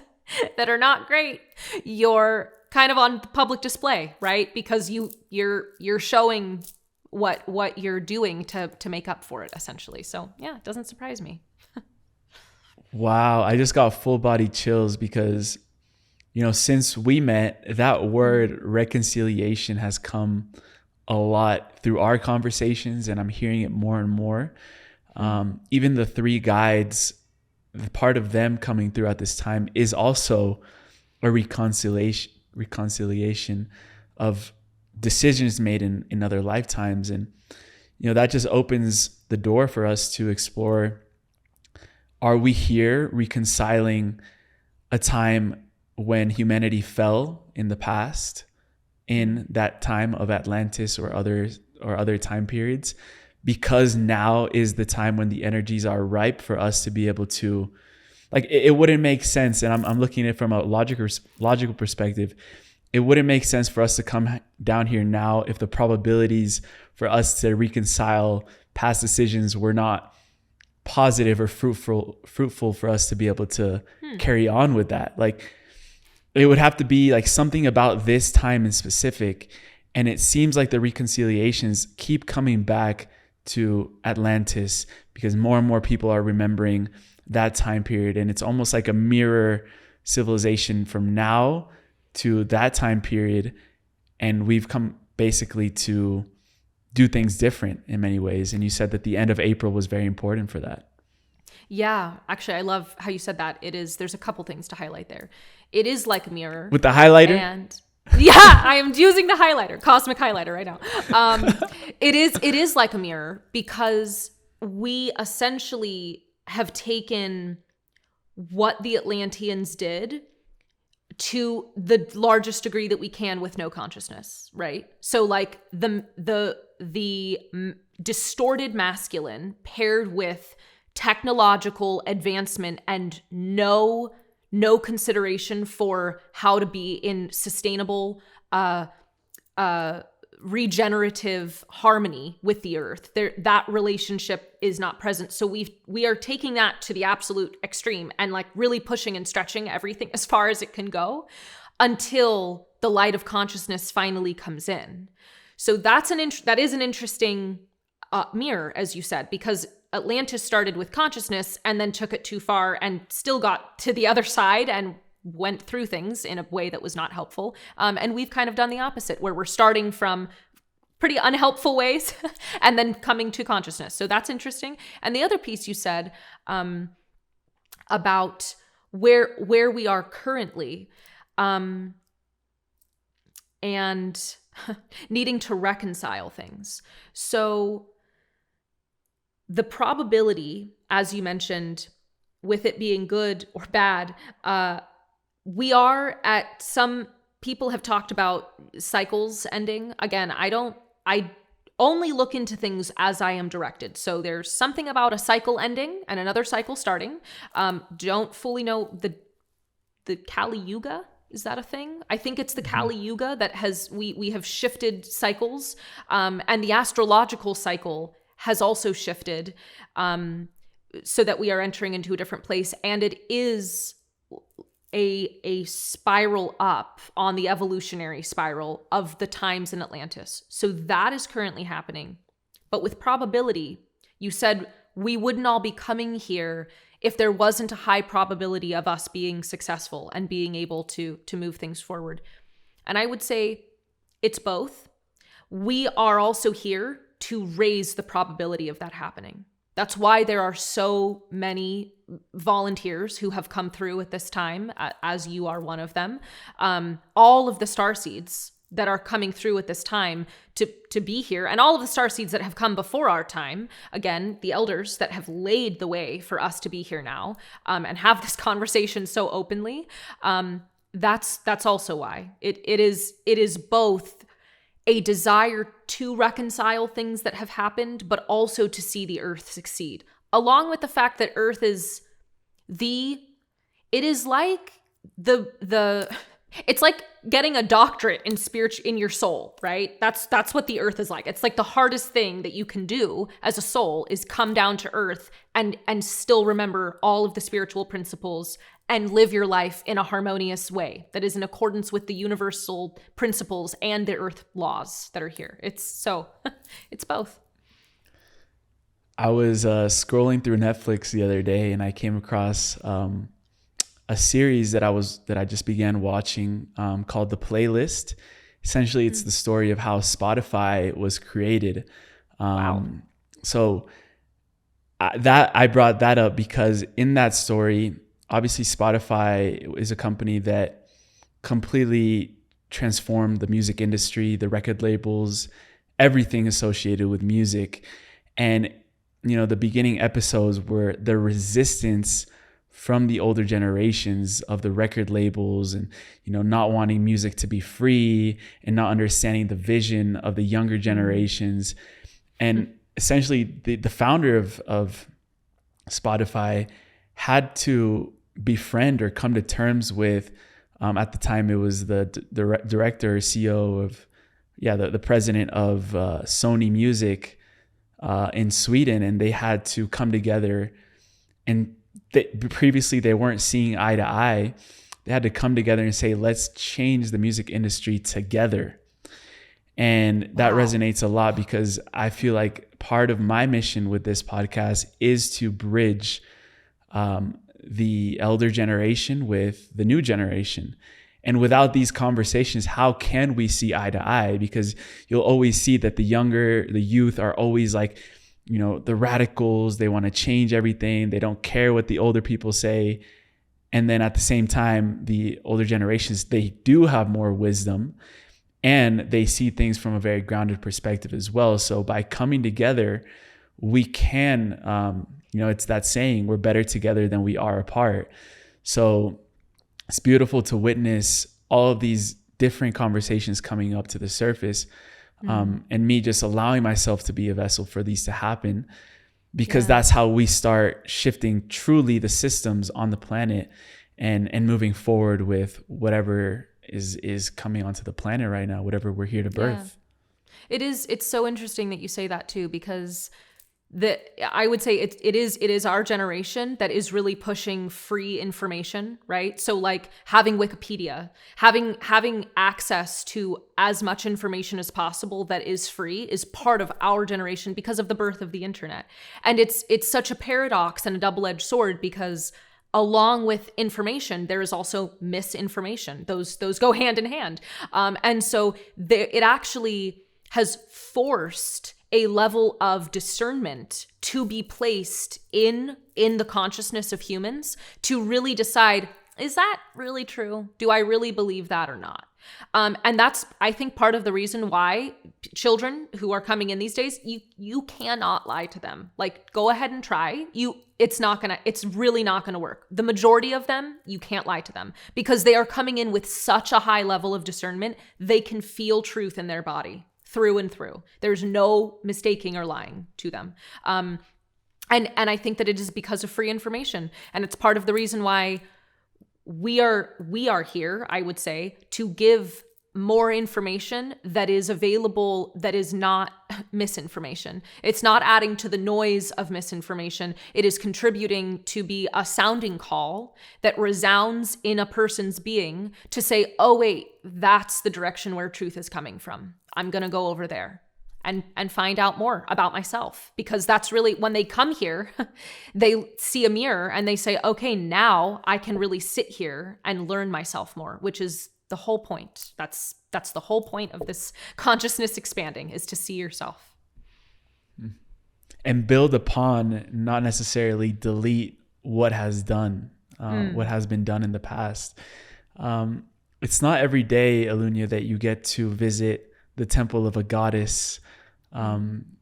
that are not great, you're kind of on public display, right? Because you're showing what you're doing to make up for it, essentially. So yeah, it doesn't surprise me. Wow, I just got full body chills because, since we met, that word reconciliation has come a lot through our conversations, and I'm hearing it more and more. Even the 3 guides, the part of them coming through at this time is also a reconciliation of decisions made in other lifetimes. And, that just opens the door for us to explore, are we here reconciling a time when humanity fell in the past, in that time of Atlantis or other time periods, because now is the time when the energies are ripe for us to be able to, like, it wouldn't make sense. And I'm looking at it from a logical perspective. It wouldn't make sense for us to come down here now if the probabilities for us to reconcile past decisions were not positive or fruitful for us to be able to carry on with that. Like, it would have to be like something about this time in specific. And it seems like the reconciliations keep coming back to Atlantis because more and more people are remembering that time period. And it's almost like a mirror civilization from now to that time period. And we've come basically to do things different in many ways. And you said that the end of April was very important for that. Yeah, actually, I love how you said that. There's a couple things to highlight there. It is like a mirror. With the highlighter? And yeah, I am using the highlighter, cosmic highlighter right now. It is like a mirror because we essentially have taken what the Atlanteans did to the largest degree that we can with no consciousness, right? So like the distorted masculine paired with technological advancement and no consideration for how to be in sustainable regenerative harmony with the earth. That relationship is not present. So we are taking that to the absolute extreme and like really pushing and stretching everything as far as it can go until the light of consciousness finally comes in. So that is an interesting mirror, as you said, because Atlantis started with consciousness and then took it too far and still got to the other side and went through things in a way that was not helpful. And we've kind of done the opposite, where we're starting from pretty unhelpful ways and then coming to consciousness. So that's interesting. And the other piece you said about where we are currently and needing to reconcile things. So the probability, as you mentioned, with it being good or bad, we are at some people have talked about cycles ending. Again, I only look into things as I am directed. So there's something about a cycle ending and another cycle starting. Don't fully know the Kali Yuga. Is that a thing? I think it's the Kali Yuga that we have shifted cycles. And the astrological cycle has also shifted so that we are entering into a different place. And it is a spiral up on the evolutionary spiral of the times in Atlantis. So that is currently happening. But with probability, you said we wouldn't all be coming here if there wasn't a high probability of us being successful and being able to move things forward. And I would say it's both. We are also here to raise the probability of that happening. That's why there are so many volunteers who have come through at this time, as you are one of them. All of the starseeds that are coming through at this time to be here, and all of the starseeds that have come before our time, again, the elders that have laid the way for us to be here now and have this conversation so openly, that's also why. It is both a desire to reconcile things that have happened, but also to see the earth succeed. Along with the fact that earth is it's like getting a doctorate in your soul, right? That's what the earth is like. It's like the hardest thing that you can do as a soul is come down to earth and still remember all of the spiritual principles and live your life in a harmonious way that is in accordance with the universal principles and the earth laws that are here. It's both. I was scrolling through Netflix the other day and I came across a series that I just began watching called The Playlist. Essentially, it's the story of how Spotify was created. Wow. So I brought that up because in that story, obviously Spotify is a company that completely transformed the music industry, the record labels, everything associated with music. And, the beginning episodes were the resistance from the older generations of the record labels and, not wanting music to be free and not understanding the vision of the younger generations. And essentially the founder of Spotify had to befriend or come to terms with, at the time it was the director, CEO of, the president of Sony Music in Sweden. And they had to come together, and previously they weren't seeing eye to eye, they had to come together and say, let's change the music industry together. And that resonates a lot, because I feel like part of my mission with this podcast is to bridge the elder generation with the new generation. And without these conversations, how can we see eye to eye? Because you'll always see that the youth are always like, the radicals. They want to change everything. They don't care what the older people say. And then at the same time, the older generations, they do have more wisdom, and they see things from a very grounded perspective as well. So by coming together, we can, it's that saying, we're better together than we are apart. So it's beautiful to witness all of these different conversations coming up to the surface, and me just allowing myself to be a vessel for these to happen, because that's how we start shifting truly the systems on the planet and moving forward with whatever is coming onto the planet right now, whatever we're here to birth. It's so interesting that you say that too, because I would say it is our generation that is really pushing free information, right? So like having Wikipedia, having access to as much information as possible that is free is part of our generation because of the birth of the internet. And it's such a paradox and a double-edged sword, because along with information, there is also misinformation. Those go hand in hand. And so it actually has forced a level of discernment to be placed in the consciousness of humans to really decide, is that really true? Do I really believe that or not? And that's, I think, part of the reason why children who are coming in these days, you cannot lie to them. Like, go ahead and try. It's really not gonna work. The majority of them, you can't lie to them, because they are coming in with such a high level of discernment. They can feel truth in their body through and through. There's no mistaking or lying to them. And I think that it is because of free information. And it's part of the reason why we are here, I would say, to give more information that is available, that is not misinformation. It's not adding to the noise of misinformation. It is contributing to be a sounding call that resounds in a person's being to say, oh wait, that's the direction where truth is coming from. I'm going to go over there and find out more about myself, because that's really, when they come here, they see a mirror and they say, okay, now I can really sit here and learn myself more, which is the whole point. That's the whole point of this consciousness expanding, is to see yourself. And build upon, not necessarily delete what has done, what has been done in the past. It's not every day, Eluña, that you get to visit the temple of a goddess,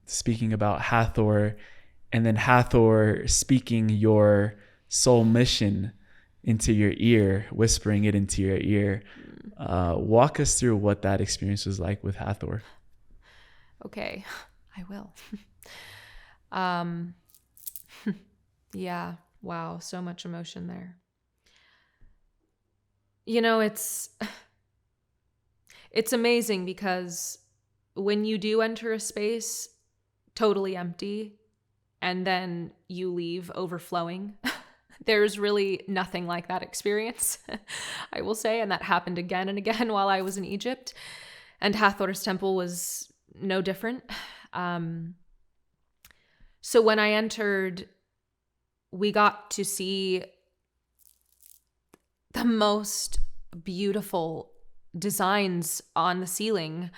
speaking about Hathor, and then Hathor speaking your soul mission into your ear, whispering it into your ear. Walk us through what that experience was like with Hathor. Okay, I will. Yeah, wow, so much emotion there. It's amazing, because when you do enter a space totally empty and then you leave overflowing, there's really nothing like that experience, I will say. And that happened again and again while I was in Egypt. And Hathor's temple was no different. So when I entered, we got to see the most beautiful designs on the ceiling.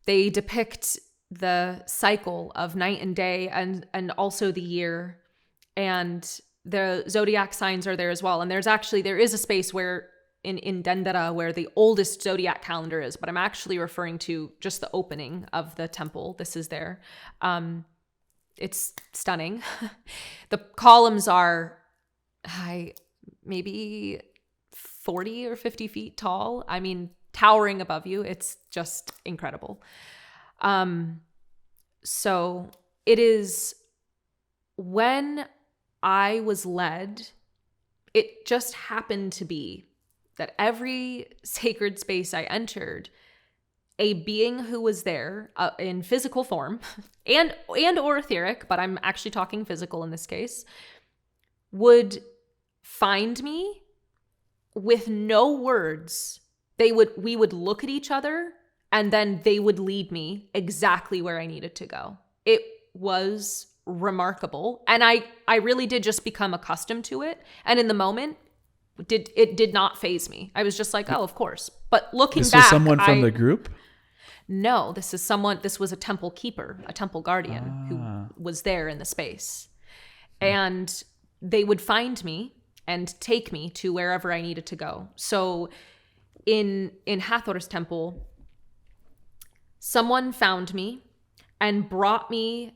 They depict the cycle of night and day, and also the year, and the zodiac signs are there as well. And there is a space where in Dendera where the oldest zodiac calendar is, but I'm actually referring to just the opening of the temple. This is there. It's stunning. The columns are maybe 40 or 50 feet tall. I mean, towering above you. It's just incredible. So it is, when I was led, it just happened to be that every sacred space I entered, a being who was there in physical form and or etheric, but I'm actually talking physical in this case, would find me with no words, we would look at each other, and then they would lead me exactly where I needed to go. It was remarkable. And I really did just become accustomed to it. And in the moment, it did not faze me. I was just like, oh, of course. But looking back, this was someone from the group? No, this was a temple keeper, a temple guardian who was there in the space. And they would find me and take me to wherever I needed to go. So in Hathor's temple, someone found me and brought me,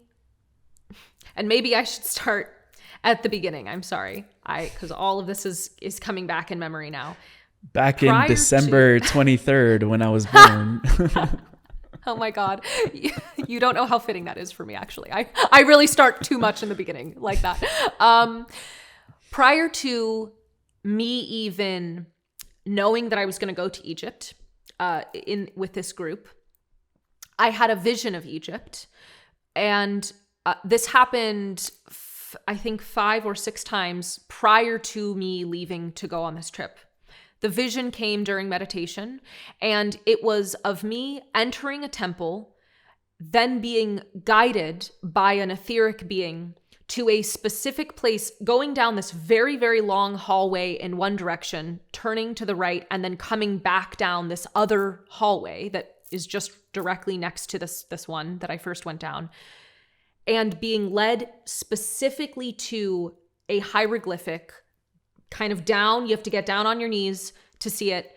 and maybe I should start at the beginning. I'm sorry. Because all of this is coming back in memory now. Back in December 23rd when I was born. Oh my God. You don't know how fitting that is for me, actually. I really start too much in the beginning like that. Prior to me even knowing that I was going to go to Egypt with this group, I had a vision of Egypt. And this happened, I think 5 or 6 times prior to me leaving to go on this trip. The vision came during meditation, and it was of me entering a temple, then being guided by an etheric being to a specific place, going down this very, very long hallway in one direction, turning to the right, and then coming back down this other hallway that is just directly next to this one that I first went down, and being led specifically to a hieroglyphic, kind of down. You have to get down on your knees to see it.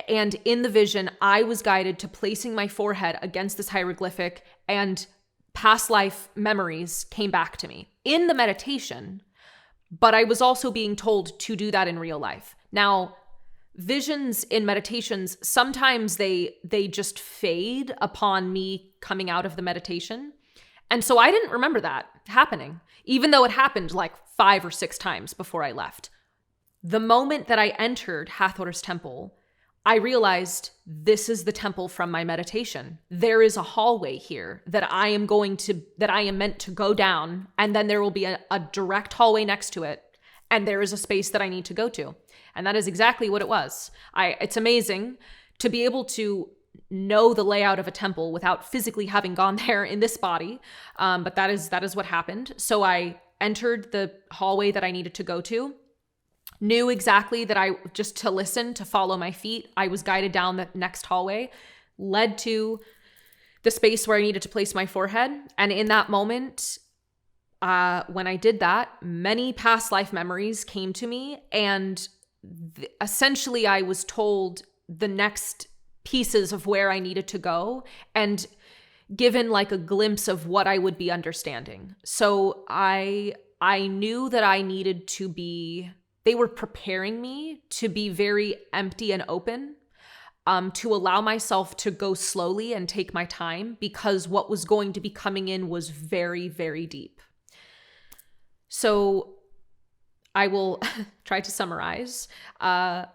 And in the vision, I was guided to placing my forehead against this hieroglyphic, and past life memories came back to me in the meditation. But I was also being told to do that in real life. Now, visions in meditations, sometimes they just fade upon me coming out of the meditation. And so I didn't remember that happening, even though it happened like 5 or 6 times before I left. The moment that I entered Hathor's temple, I realized this is the temple from my meditation. There is a hallway here that I am meant to go down, and then there will be a direct hallway next to it, and there is a space that I need to go to. And that is exactly what it was. It's amazing to be able to know the layout of a temple without physically having gone there in this body. But that is what happened. So I entered the hallway that I needed to go to, knew exactly that just to listen, to follow my feet. I was guided down the next hallway, led to the space where I needed to place my forehead. And in that moment, when I did that, many past life memories came to me. And essentially I was told the next pieces of where I needed to go and given like a glimpse of what I would be understanding. So I knew that I needed to be, they were preparing me to be very empty and open, to allow myself to go slowly and take my time, because what was going to be coming in was very, very deep. So I will try to summarize. I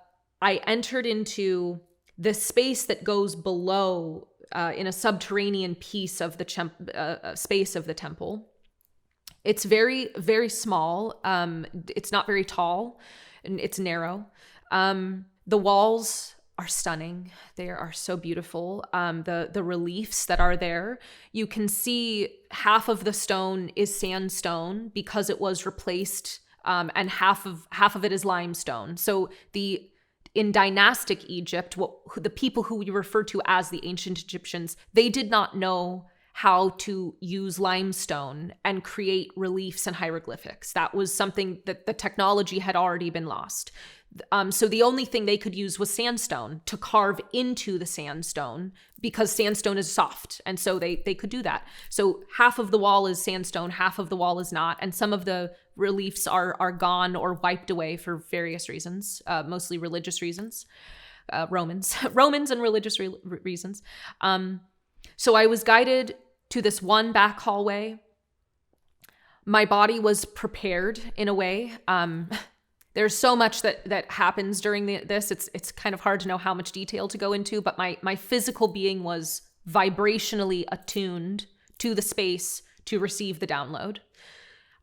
entered into the space that goes below, in a subterranean piece of the space of the temple. It's very, very small. It's not very tall, and it's narrow. The walls are stunning. They are so beautiful. The reliefs that are there, you can see half of the stone is sandstone because it was replaced, and half of it is limestone. So in dynastic Egypt, the people who we refer to as the ancient Egyptians, they did not know how to use limestone and create reliefs and hieroglyphics. That was something that the technology had already been lost. So the only thing they could use was sandstone to carve into the sandstone, because sandstone is soft. And so they could do that. So half of the wall is sandstone, half of the wall is not. And some of the reliefs are gone or wiped away for various reasons, mostly religious reasons, Romans and religious reasons. So I was guided to this one back hallway. My body was prepared in a way. There's so much that happens during this. It's kind of hard to know how much detail to go into, but my physical being was vibrationally attuned to the space to receive the download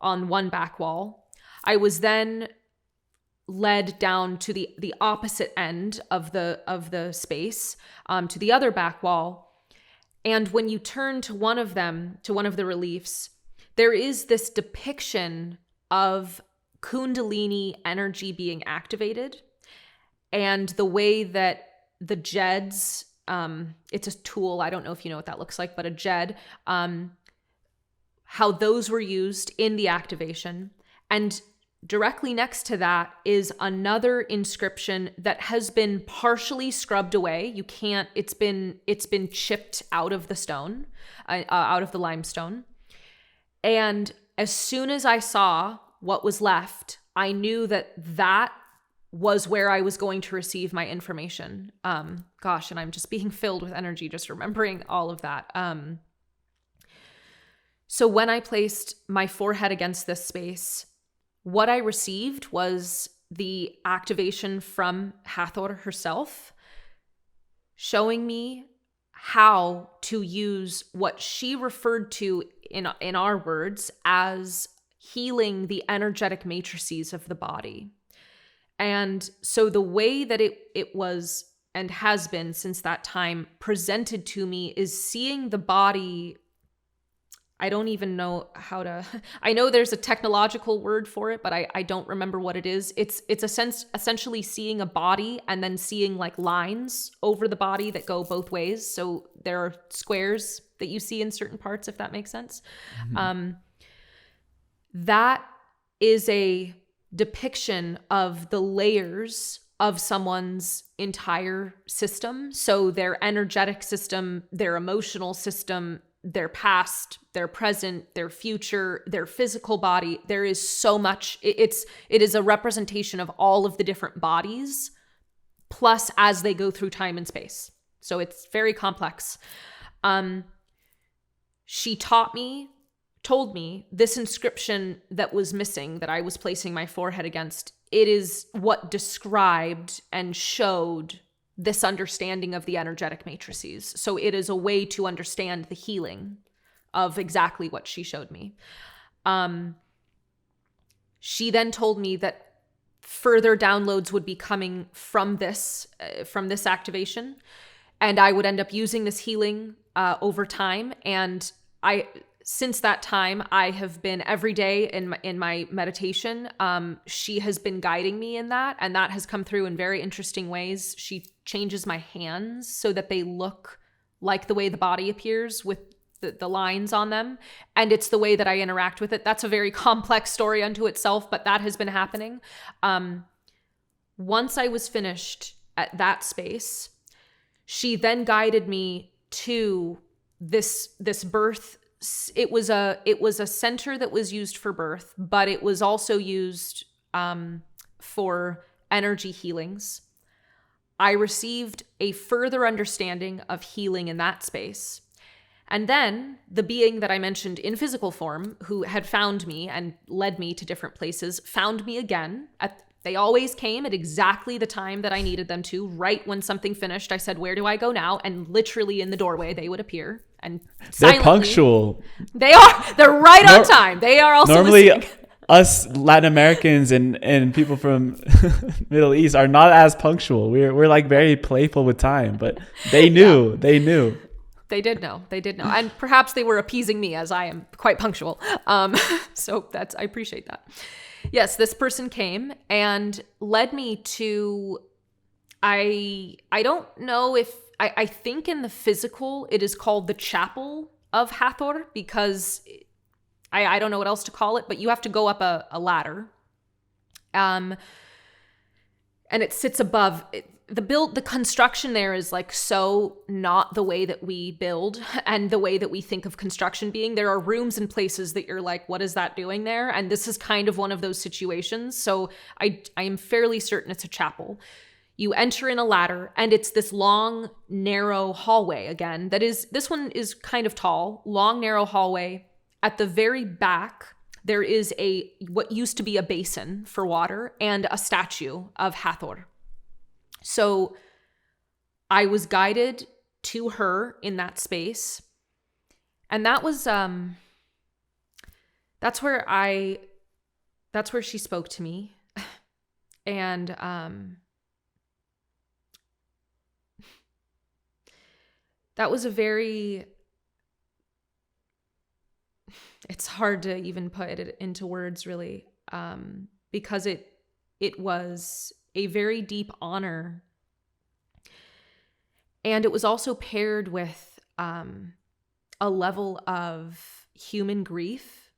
on one back wall. I was then led down to the opposite end of the space, to the other back wall. And when you turn to one of them, to one of the reliefs, there is this depiction of Kundalini energy being activated, and the way that the Jeds, it's a tool, I don't know if you know what that looks like, but a Jed, how those were used in the activation. And directly next to that is another inscription that has been partially scrubbed away. You can't, it's been chipped out of the stone, out of the limestone. And as soon as I saw what was left, I knew that that was where I was going to receive my information. Gosh, and I'm just being filled with energy, just remembering all of that. So when I placed my forehead against this space, what I received was the activation from Hathor herself, showing me how to use what she referred to in our words as healing the energetic matrices of the body. And so the way that it was and has been since that time presented to me is seeing the body. I don't even know how to, I know there's a technological word for it, but I don't remember what it is. It's essentially seeing a body and then seeing like lines over the body that go both ways. So there are squares that you see in certain parts, if that makes sense. Mm-hmm. That is a depiction of the layers of someone's entire system. So their energetic system, their emotional system, their past, their present, their future, their physical body. There is so much. It is a representation of all of the different bodies, plus as they go through time and space. So it's very complex. She told me this inscription that was missing, that I was placing my forehead against, it is what described and showed this understanding of the energetic matrices. So it is a way to understand the healing of exactly what she showed me. She then told me that further downloads would be coming from this activation, and I would end up using this healing over time. And since that time, I have been every day in my meditation. She has been guiding me in that, and that has come through in very interesting ways. She changes my hands so that they look like the way the body appears with the lines on them. And it's the way that I interact with it. That's a very complex story unto itself, but that has been happening. Once I was finished at that space, she then guided me to this birth. It was a center that was used for birth, but it was also used for energy healings. I received a further understanding of healing in that space. And then the being that I mentioned in physical form, who had found me and led me to different places, found me again. They always came at exactly the time that I needed them to. Right when something finished, I said, "Where do I go now?" And literally in the doorway, they would appear. And they're punctual. They are. They're right on time. They are also normally listening. Us Latin Americans and people from Middle East are not as punctual. We're like very playful with time, but they knew. Yeah. They knew. They did know. And perhaps they were appeasing me, as I am quite punctual. So I appreciate that. Yes, this person came and led me to, I don't know if, I think in the physical, it is called the Chapel of Hathor, because I don't know what else to call it, but you have to go up a ladder. And it sits above it. The construction there is like so not the way that we build and the way that we think of construction being. There are rooms and places that you're like, what is that doing there? And this is kind of one of those situations. So I am fairly certain it's a chapel. You enter in a ladder, and it's this long, narrow hallway again. This one is kind of tall, long, narrow hallway. At the very back, there is what used to be a basin for water and a statue of Hathor. So I was guided to her in that space. And that was, that's where she spoke to me. And that was it's hard to even put it into words, really, because it was a very deep honor. And it was also paired with a level of human grief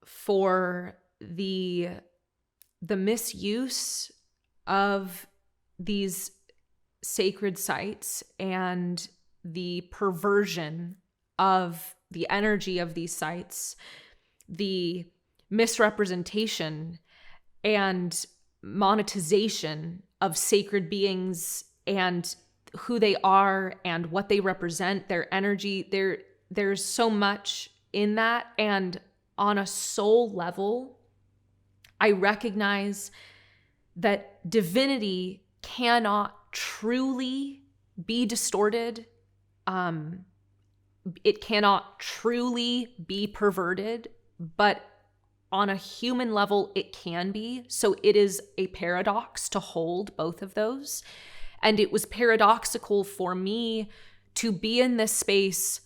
for the misuse of these sacred sites and the perversion of the energy of these sites, the misrepresentation and monetization of sacred beings and who they are and what they represent, their energy. There's so much in that. And on a soul level, I recognize that divinity cannot truly be distorted. It cannot truly be perverted, but on a human level, it can be. So it is a paradox to hold both of those. And it was paradoxical for me to be in this space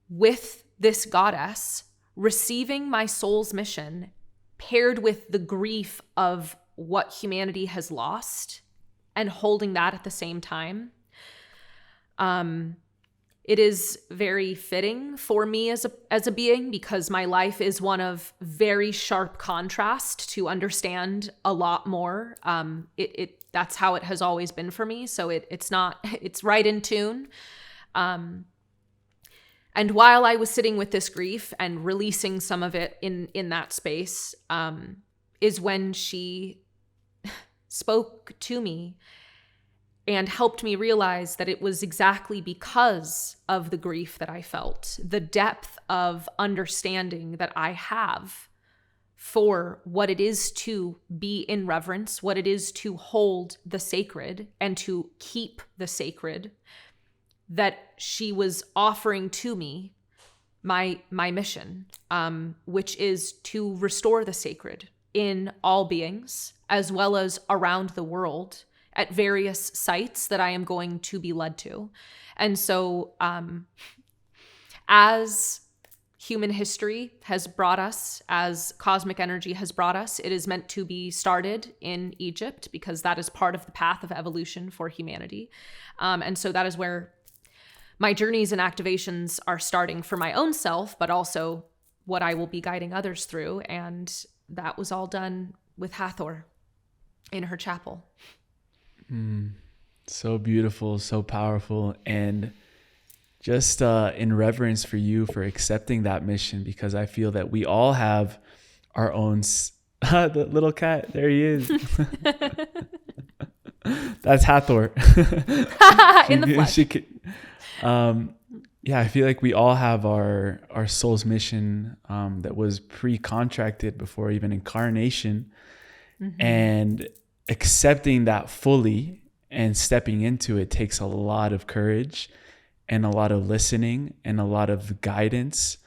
with this goddess, receiving my soul's mission, paired with the grief of what humanity has lost, and holding that at the same time. It is very fitting for me as a being, because my life is one of very sharp contrast to understand a lot more. That's how it has always been for me. So it's right in tune. And while I was sitting with this grief and releasing some of it in that space, is when she spoke to me and helped me realize that it was exactly because of the grief that I felt, the depth of understanding that I have for what it is to be in reverence, what it is to hold the sacred and to keep the sacred, that she was offering to me my mission, which is to restore the sacred in all beings, as well as around the world, at various sites that I am going to be led to. And so as human history has brought us, as cosmic energy has brought us, it is meant to be started in Egypt, because that is part of the path of evolution for humanity. And so that is where my journeys and activations are starting for my own self, but also what I will be guiding others through. And that was all done with Hathor in her chapel. So beautiful, so powerful, and just in reverence for you for accepting that mission, because I feel that we all have our own the little cat, there he is. That's Hathor. In the flesh. Yeah, I feel like we all have our soul's mission that was pre-contracted before even incarnation. And accepting that fully and stepping into it takes a lot of courage and a lot of listening and a lot of guidance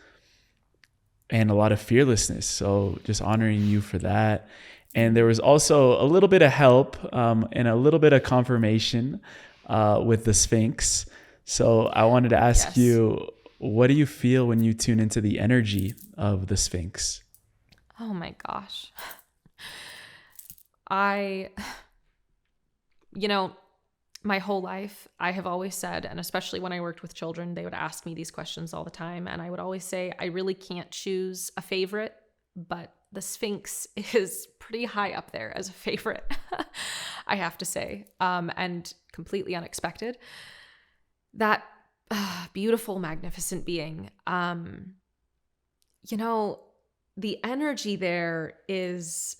and a lot of fearlessness. So just honoring you for that. And there was also a little bit of help and a little bit of confirmation with the Sphinx. So I wanted to ask you, what do you feel when you tune into the energy of the Sphinx? Oh my gosh. My whole life, I have always said, and especially when I worked with children, they would ask me these questions all the time. And I would always say, I really can't choose a favorite, but the Sphinx is pretty high up there as a favorite, I have to say, and completely unexpected. That beautiful, magnificent being, the energy there is,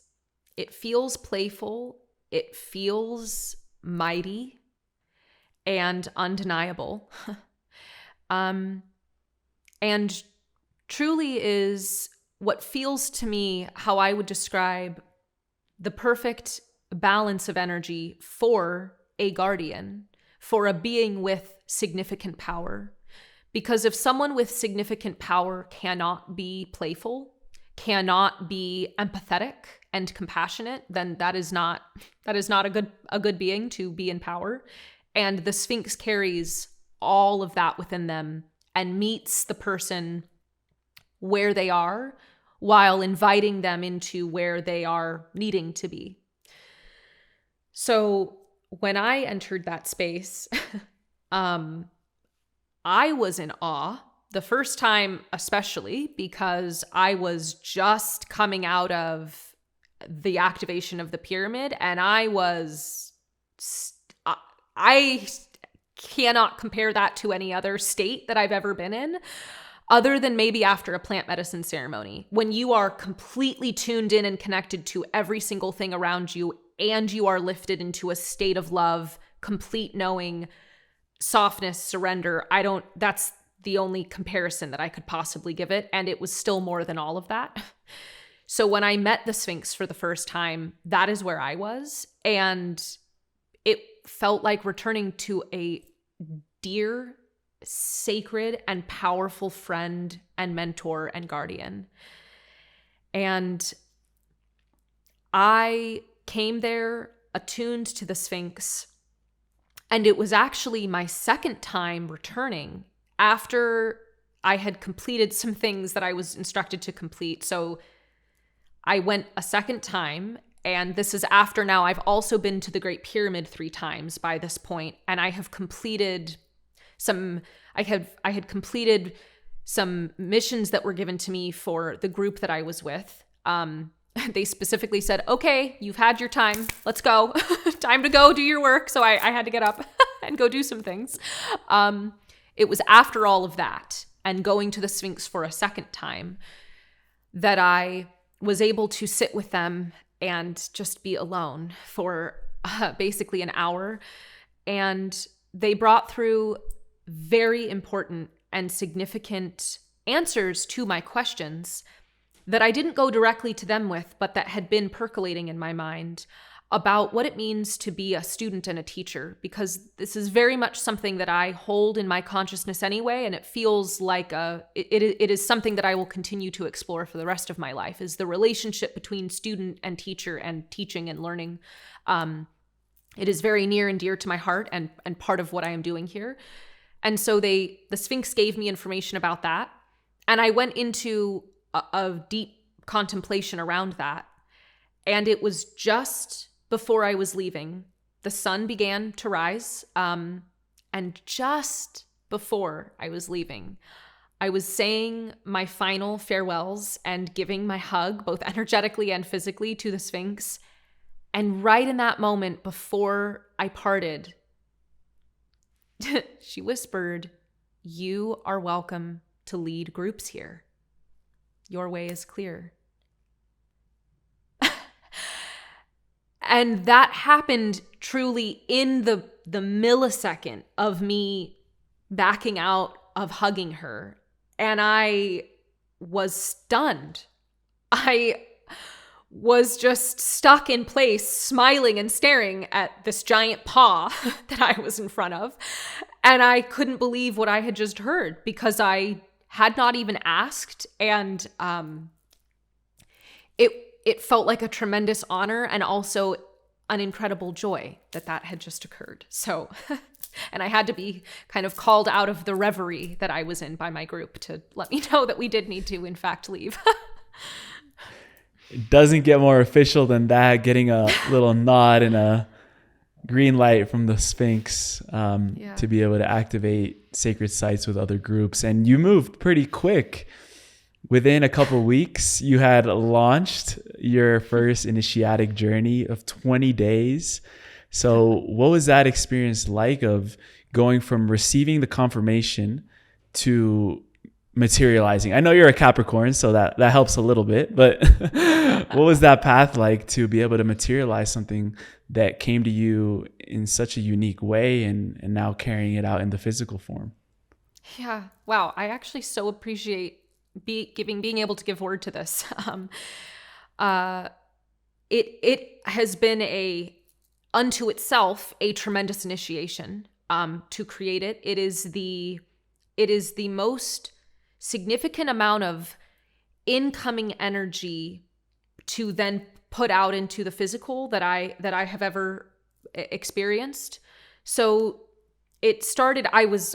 it feels playful, it feels mighty and undeniable, and truly is what feels to me how I would describe the perfect balance of energy for a guardian, for a being with significant power. Because if someone with significant power cannot be playful, cannot be empathetic and compassionate, then that is not a good being to be in power. And the Sphinx carries all of that within them and meets the person where they are while inviting them into where they are needing to be. So when I entered that space, I was in awe the first time, especially because I was just coming out of the activation of the pyramid, and I cannot compare that to any other state that I've ever been in, other than maybe after a plant medicine ceremony, when you are completely tuned in and connected to every single thing around you, and you are lifted into a state of love, complete knowing, softness, surrender. That's the only comparison that I could possibly give it. And it was still more than all of that. So when I met the Sphinx for the first time, that is where I was. And it felt like returning to a dear, sacred, and powerful friend and mentor and guardian. And I came there attuned to the Sphinx. And it was actually my second time returning after I had completed some things that I was instructed to complete. So I went a second time, and this is after now I've also been to the Great Pyramid 3 times by this point, and I have completed I had completed some missions that were given to me for the group that I was with. They specifically said, okay, you've had your time. Let's go. Time to go do your work. So I had to get up and go do some things. It was after all of that and going to the Sphinx for a second time that I was able to sit with them and just be alone for basically an hour. And they brought through very important and significant answers to my questions that I didn't go directly to them with, but that had been percolating in my mind about what it means to be a student and a teacher, because this is very much something that I hold in my consciousness anyway, and it feels like it is something that I will continue to explore for the rest of my life, is the relationship between student and teacher and teaching and learning. It is very near and dear to my heart and part of what I am doing here. And so the Sphinx gave me information about that, and I went into a deep contemplation around that. And it was just before I was leaving, the sun began to rise. And just before I was leaving, I was saying my final farewells and giving my hug, both energetically and physically, to the Sphinx. And right in that moment before I parted, she whispered, "You are welcome to lead groups here. Your way is clear." And that happened truly in the millisecond of me backing out of hugging her. And I was stunned. I was just stuck in place, smiling and staring at this giant paw that I was in front of. And I couldn't believe what I had just heard, because I had not even asked. And it felt like a tremendous honor and also an incredible joy that had just occurred. So, and I had to be kind of called out of the reverie that I was in by my group to let me know that we did need to, in fact, leave. It doesn't get more official than that, getting a little nod and a green light from the Sphinx to be able to activate sacred sites with other groups. And you moved pretty quick. Within a couple of weeks, you had launched your first initiatic journey of 20 days. So what was that experience like, of going from receiving the confirmation to materializing? I know you're a Capricorn, so that helps a little bit, but what was that path like to be able to materialize something that came to you in such a unique way and now carrying it out in the physical form? Yeah. Wow. I actually so appreciate being able to give word to this. It has been unto itself a tremendous initiation to create it. It is the most significant amount of incoming energy to then put out into the physical that I have ever experienced. So it started,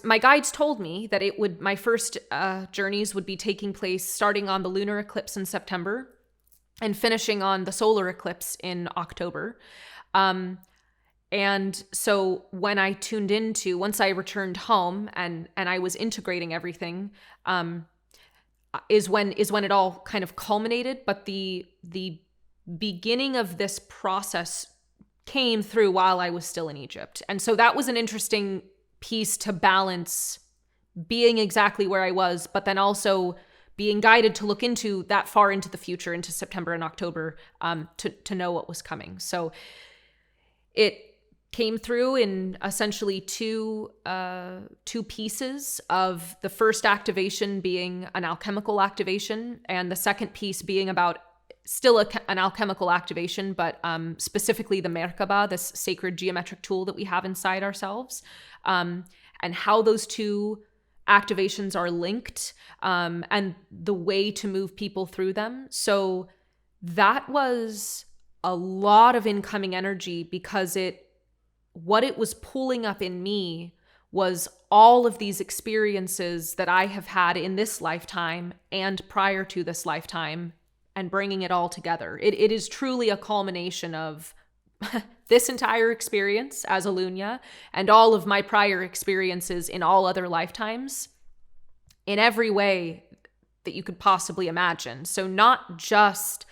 my guides told me that my first journeys would be taking place starting on the lunar eclipse in September and finishing on the solar eclipse in October. And so when I once I returned home and I was integrating everything, is when it all kind of culminated. But the beginning of this process came through while I was still in Egypt. And so that was an interesting piece to balance being exactly where I was, but then also being guided to look into that far into the future, into September and October, to know what was coming. So it came through in essentially two pieces of the first activation being an alchemical activation, and the second piece being about still an alchemical activation, but specifically the Merkaba, this sacred geometric tool that we have inside ourselves, and how those two activations are linked, and the way to move people through them. So that was a lot of incoming energy, because what it was pulling up in me was all of these experiences that I have had in this lifetime and prior to this lifetime, and bringing it all together. It is truly a culmination of this entire experience as Eluña and all of my prior experiences in all other lifetimes in every way that you could possibly imagine. So not just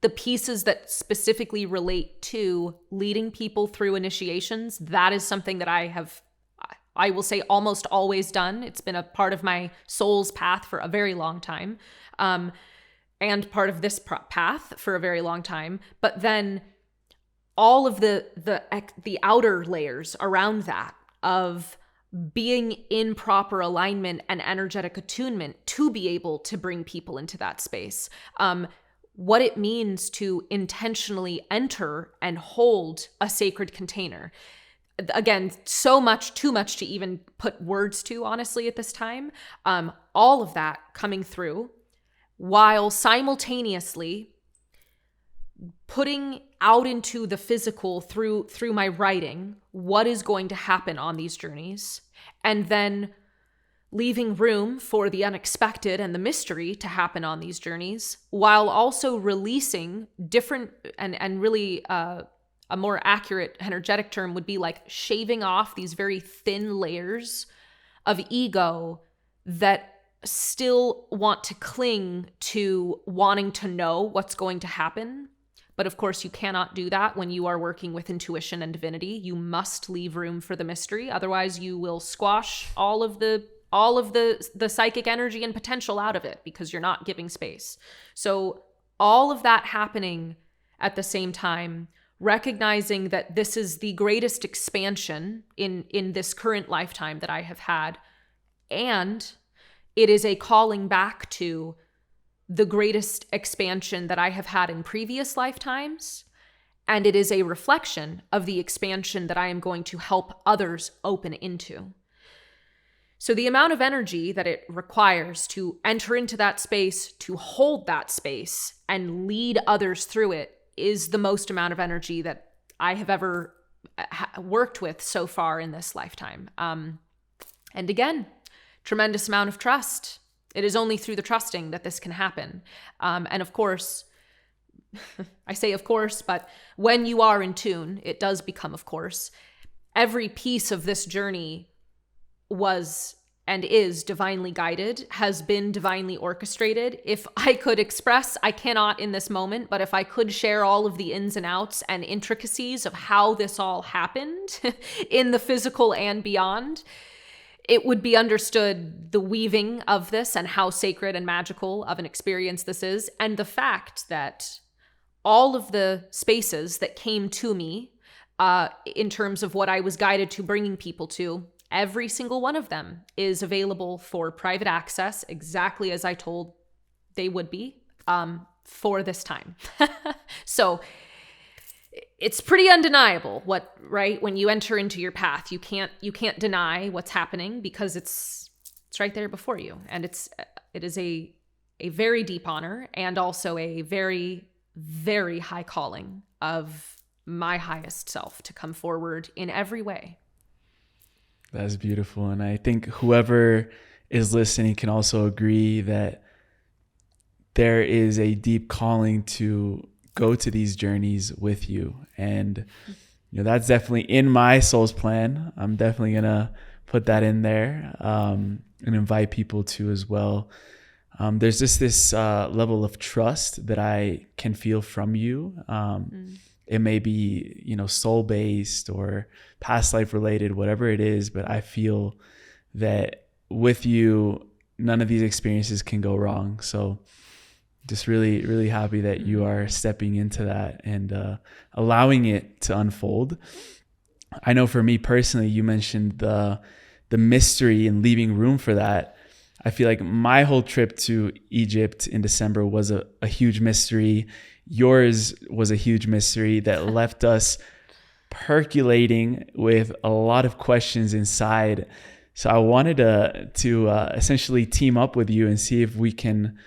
the pieces that specifically relate to leading people through initiations. That is something that I will say, almost always done. It's been a part of my soul's path for a very long time, and part of this path for a very long time. But then all of the outer layers around that, of being in proper alignment and energetic attunement to be able to bring people into that space. What it means to intentionally enter and hold a sacred container. Again, too much to even put words to, honestly, at this time. All of that coming through, while simultaneously putting out into the physical through my writing what is going to happen on these journeys, and then leaving room for the unexpected and the mystery to happen on these journeys, while also releasing different and really a more accurate energetic term would be like shaving off these very thin layers of ego that still want to cling to wanting to know what's going to happen. But of course, you cannot do that when you are working with intuition and divinity. You must leave room for the mystery. Otherwise, you will squash all of the psychic energy and potential out of it, because you're not giving space. So all of that happening at the same time, recognizing that this is the greatest expansion in this current lifetime that I have had, and it is a calling back to the greatest expansion that I have had in previous lifetimes, and it is a reflection of the expansion that I am going to help others open into. So the amount of energy that it requires to enter into that space, to hold that space, and lead others through it is the most amount of energy that I have ever worked with so far in this lifetime. And again, tremendous amount of trust. It is only through the trusting that this can happen. And of course, I say of course, but when you are in tune, it does become of course. Every piece of this journey was and is divinely guided, has been divinely orchestrated. If I could express, I cannot in this moment, but if I could share all of the ins and outs and intricacies of how this all happened in the physical and beyond, it would be understood the weaving of this and how sacred and magical of an experience this is, and the fact that all of the spaces that came to me in terms of what I was guided to bringing people to, every single one of them is available for private access, exactly as I told they would be, for this time. So it's pretty undeniable right? When you enter into your path, you can't deny what's happening, because it's right there before you. And it is a very deep honor, and also a very very high calling of my highest self to come forward in every way. That's beautiful. And I think whoever is listening can also agree that there is a deep calling to go to these journeys with you. And that's definitely in my soul's plan. I'm definitely going to put that in there and invite people to as well. There's just this level of trust that I can feel from you. It may be, soul-based or past life related, whatever it is, but I feel that with you, none of these experiences can go wrong. So just really, really happy that you are stepping into that and allowing it to unfold. I know for me personally, you mentioned the mystery and leaving room for that. I feel like my whole trip to Egypt in December was a huge mystery. Yours was a huge mystery that left us percolating with a lot of questions inside. So I wanted to essentially team up with you and see if we can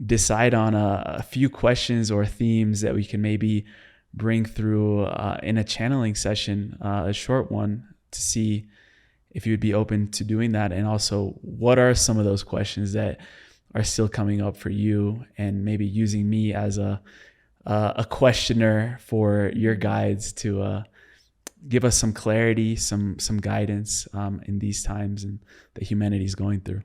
decide on a few questions or themes that we can maybe bring through in a channeling session, a short one, to see if you would be open to doing that. And also, what are some of those questions that are still coming up for you, and maybe using me as a questioner for your guides to give us some clarity, some guidance in these times and that humanity is going through.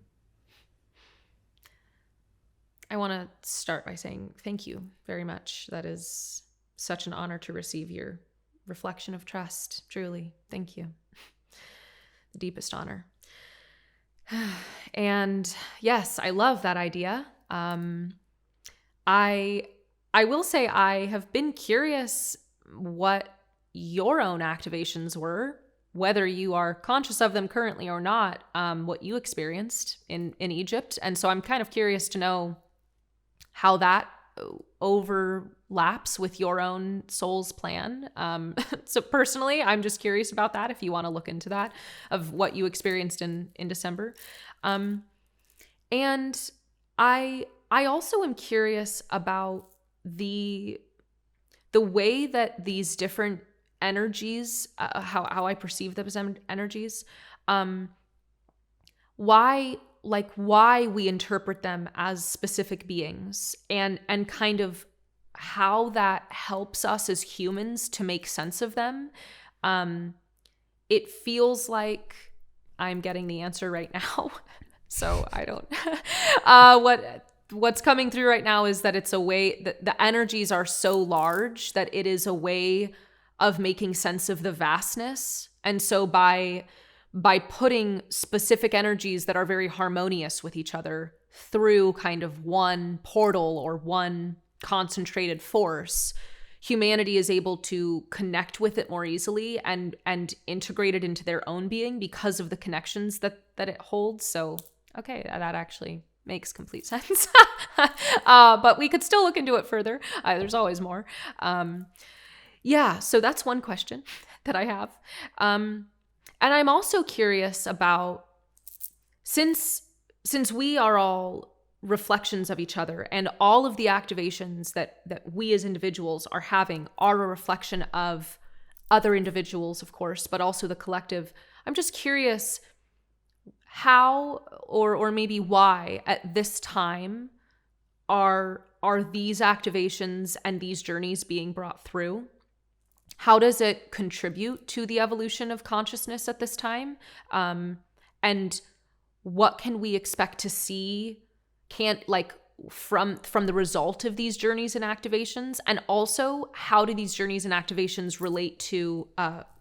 I want to start by saying thank you very much. That is such an honor to receive your reflection of trust. Truly, thank you. The deepest honor. And yes, I love that idea. I will say I have been curious what your own activations were, whether you are conscious of them currently or not, what you experienced in Egypt. And so I'm kind of curious to know how that overlaps with your own soul's plan. So personally, I'm just curious about that, if you want to look into that, of what you experienced in December. And I also am curious about the way that these different energies, how I perceive them as energies, why we interpret them as specific beings, and kind of how that helps us as humans to make sense of them. It feels like I'm getting the answer right now. So I don't, what's coming through right now is that it's a way that the energies are so large that it is a way of making sense of the vastness. And so by putting specific energies that are very harmonious with each other through kind of one portal or one concentrated force, humanity is able to connect with it more easily and integrate it into their own being because of the connections that it holds. So, okay, that actually makes complete sense. But we could still look into it further. There's always more. Yeah, so that's one question that I have. And I'm also curious about, since we are all reflections of each other, and all of the activations that we as individuals are having are a reflection of other individuals, of course, but also the collective. I'm just curious how or maybe why at this time are these activations and these journeys being brought through? How does it contribute to the evolution of consciousness at this time? And what can we expect to see from the result of these journeys and activations? And also, how do these journeys and activations relate to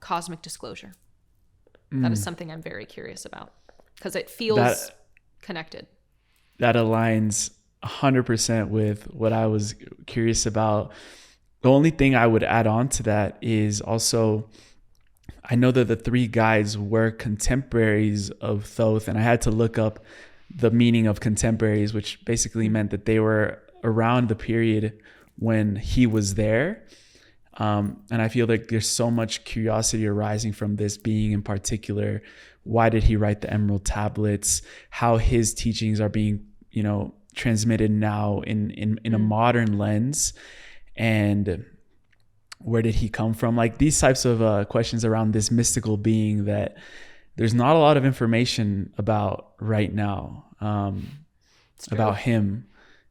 cosmic disclosure? That is something I'm very curious about, because it feels connected. That aligns 100% with what I was curious about. The only thing I would add on to that is also, I know that the three guides were contemporaries of Thoth, and I had to look up the meaning of contemporaries, which basically meant that they were around the period when he was there. And I feel like there's so much curiosity arising from this being in particular. Why did he write the Emerald Tablets? How his teachings are being, transmitted now in a modern lens. and where did he come from? Like these types of questions around this mystical being that there's not a lot of information about right now, about him.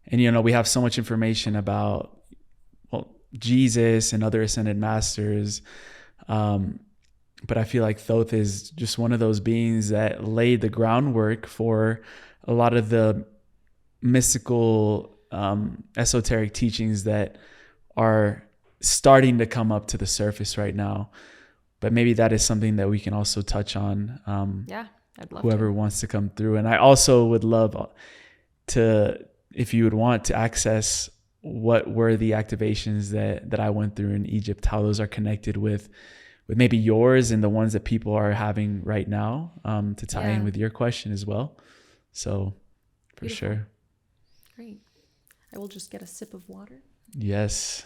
And, you know, we have so much information about, well, Jesus and other ascended masters. But I feel like Thoth is just one of those beings that laid the groundwork for a lot of the mystical, esoteric teachings that are starting to come up to the surface right now. But maybe that is something that we can also touch on. I'd love whoever wants to come through. And I also would love to, if you would want to access what were the activations that I went through in Egypt, how those are connected with maybe yours and the ones that people are having right now, to tie in with your question as well. So for Beautiful. Sure. Great. I will just get a sip of water. Yes.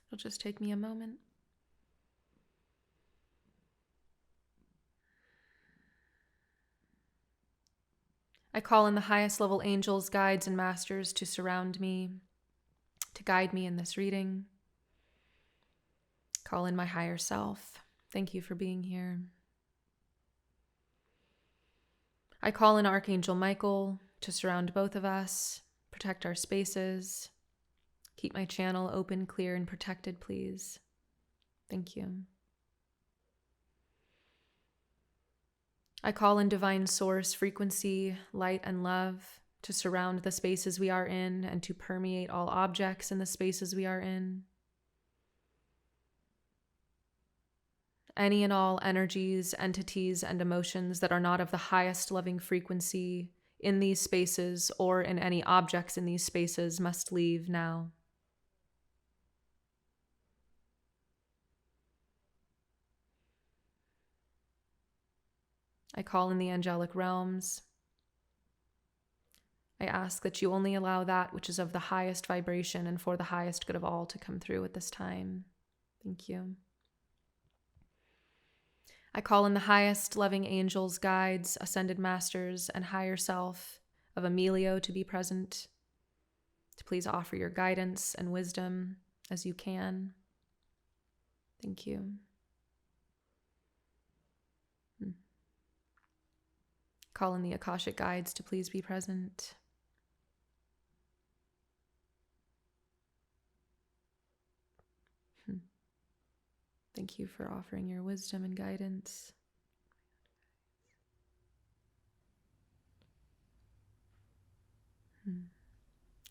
It'll just take me a moment. I call in the highest level angels, guides, and masters to surround me, to guide me in this reading. Call in my higher self. Thank you for being here. I call in Archangel Michael to surround both of us, protect our spaces. Keep my channel open, clear, and protected, please. Thank you. I call in divine source, frequency, light, and love to surround the spaces we are in and to permeate all objects in the spaces we are in. Any and all energies, entities, and emotions that are not of the highest loving frequency in these spaces or in any objects in these spaces must leave now. I call in the angelic realms. I ask that you only allow that which is of the highest vibration and for the highest good of all to come through at this time. Thank you. I call in the highest loving angels, guides, ascended masters, and higher self of Emilio to be present, to please offer your guidance and wisdom as you can. Thank you. Call in the Akashic guides to please be present. Thank you for offering your wisdom and guidance.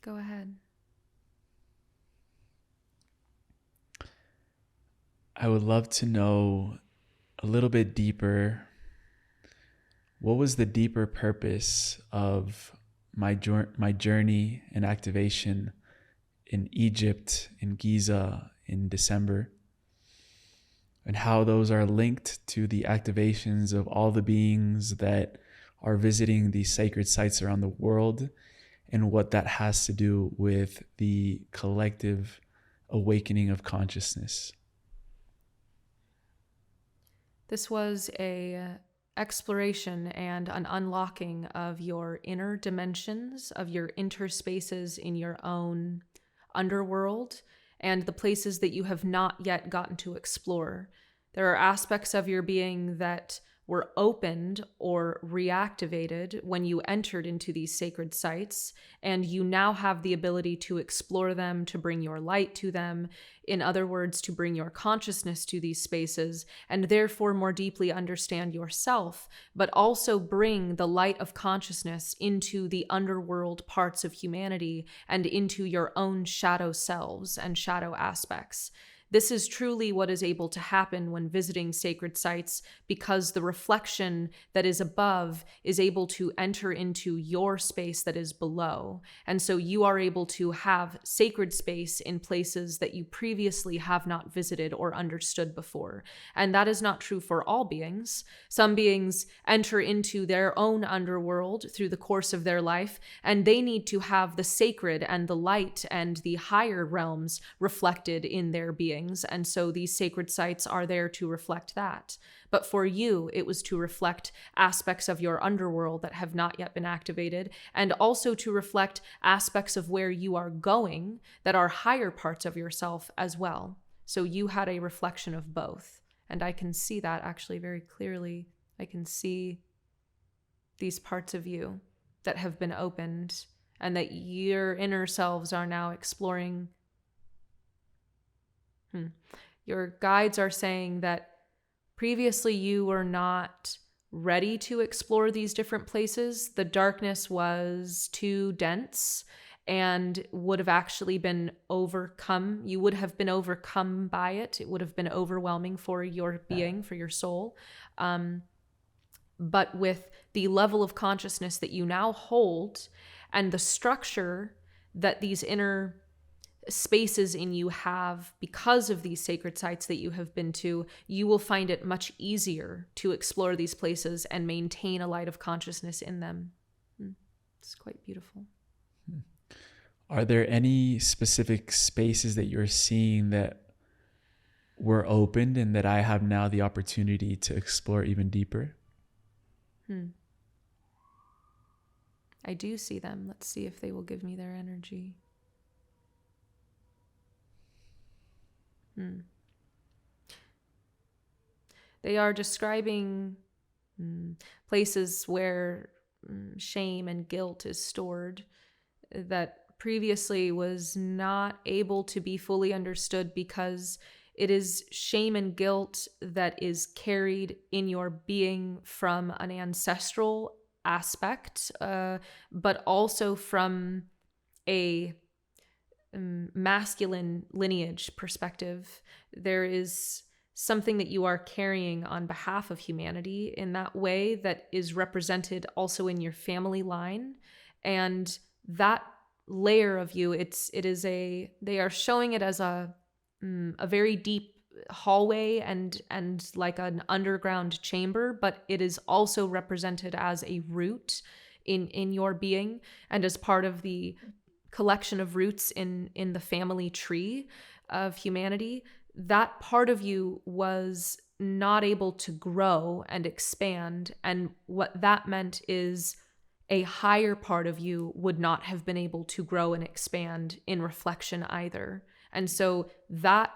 Go ahead. I would love to know a little bit deeper. What was the deeper purpose of my journey and activation in Egypt, in Giza, in December, and how those are linked to the activations of all the beings that are visiting these sacred sites around the world, and what that has to do with the collective awakening of consciousness? This was a exploration and an unlocking of your inner dimensions, of your interspaces in your own underworld, and the places that you have not yet gotten to explore. There are aspects of your being that were opened or reactivated when you entered into these sacred sites, and you now have the ability to explore them, to bring your light to them, in other words, to bring your consciousness to these spaces, and therefore more deeply understand yourself, but also bring the light of consciousness into the underworld parts of humanity and into your own shadow selves and shadow aspects. This is truly what is able to happen when visiting sacred sites, because the reflection that is above is able to enter into your space that is below. And so you are able to have sacred space in places that you previously have not visited or understood before. And that is not true for all beings. Some beings enter into their own underworld through the course of their life, and they need to have the sacred and the light and the higher realms reflected in their beings. And so these sacred sites are there to reflect that. But for you, it was to reflect aspects of your underworld that have not yet been activated, and also to reflect aspects of where you are going that are higher parts of yourself as well. So you had a reflection of both. And I can see that actually very clearly. I can see these parts of you that have been opened, and that your inner selves are now exploring. Your guides are saying that previously you were not ready to explore these different places. The darkness was too dense and would have actually been overcome. You would have been overcome by it. It would have been overwhelming for your being, for your soul. But with the level of consciousness that you now hold and the structure that these inner spaces in you have because of these sacred sites that you have been to, you will find it much easier to explore these places and maintain a light of consciousness in them. It's quite beautiful. Are there any specific spaces that you're seeing that were opened and that I have now the opportunity to explore even deeper? I do see them. Let's see if they will give me their energy. They are describing places where shame and guilt is stored that previously was not able to be fully understood, because it is shame and guilt that is carried in your being from an ancestral aspect, but also from a masculine lineage perspective. There is something that you are carrying on behalf of humanity in that way that is represented also in your family line. And that layer of you, they are showing it as a very deep hallway and like an underground chamber, but it is also represented as a root in your being and as part of the collection of roots in the family tree of humanity. That part of you was not able to grow and expand, and what that meant is a higher part of you would not have been able to grow and expand in reflection either. And so that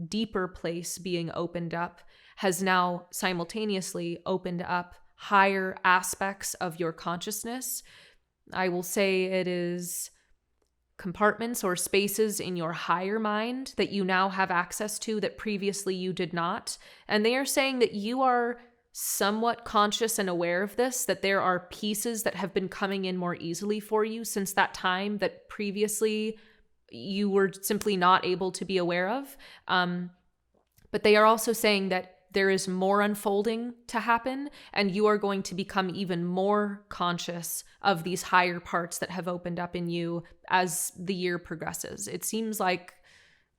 deeper place being opened up has now simultaneously opened up higher aspects of your consciousness. I will say it is compartments or spaces in your higher mind that you now have access to that previously you did not. And they are saying that you are somewhat conscious and aware of this, that there are pieces that have been coming in more easily for you since that time that previously you were simply not able to be aware of. But they are also saying that there is more unfolding to happen, and you are going to become even more conscious of these higher parts that have opened up in you as the year progresses. It seems like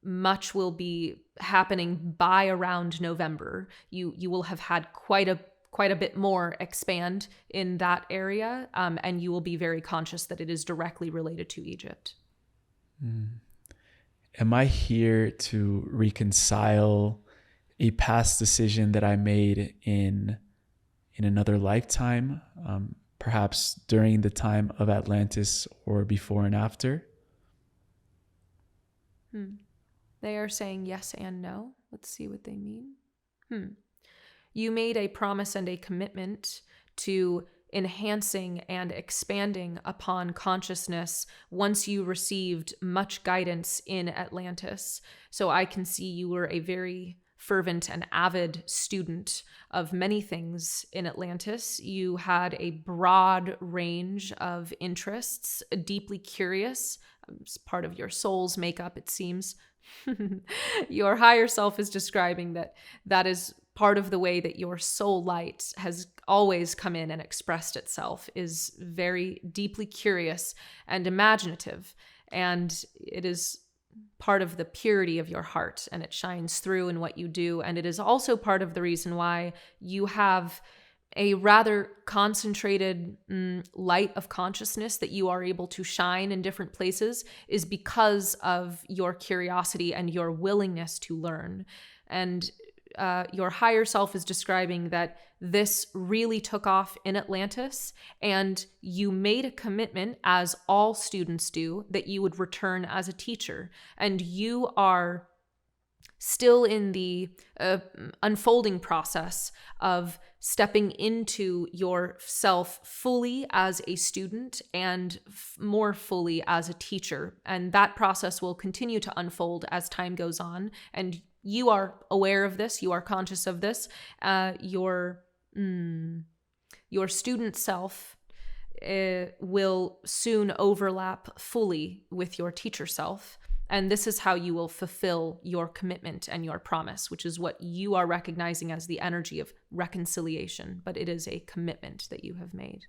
much will be happening by around November. You will have had quite a bit more expand in that area, and you will be very conscious that it is directly related to Egypt. Am I here to reconcile a past decision that I made in another lifetime, perhaps during the time of Atlantis or before and after? They are saying yes and no. Let's see what they mean. You made a promise and a commitment to enhancing and expanding upon consciousness once you received much guidance in Atlantis. So I can see you were a very fervent and avid student of many things in Atlantis. You had a broad range of interests, deeply curious It's part of your soul's makeup, it seems. Your higher self is describing that is part of the way that your soul light has always come in and expressed itself, is very deeply curious and imaginative. And it is part of the purity of your heart, and it shines through in what you do. And it is also part of the reason why you have a rather concentrated light of consciousness that you are able to shine in different places, is because of your curiosity and your willingness to learn. And your higher self is describing that this really took off in Atlantis, and you made a commitment, as all students do, that you would return as a teacher. And you are still in the unfolding process of stepping into yourself fully as a student and more fully as a teacher. And that process will continue to unfold as time goes on. And you are aware of this. You are conscious of this. Your student self will soon overlap fully with your teacher self. And this is how you will fulfill your commitment and your promise, which is what you are recognizing as the energy of reconciliation. But it is a commitment that you have made.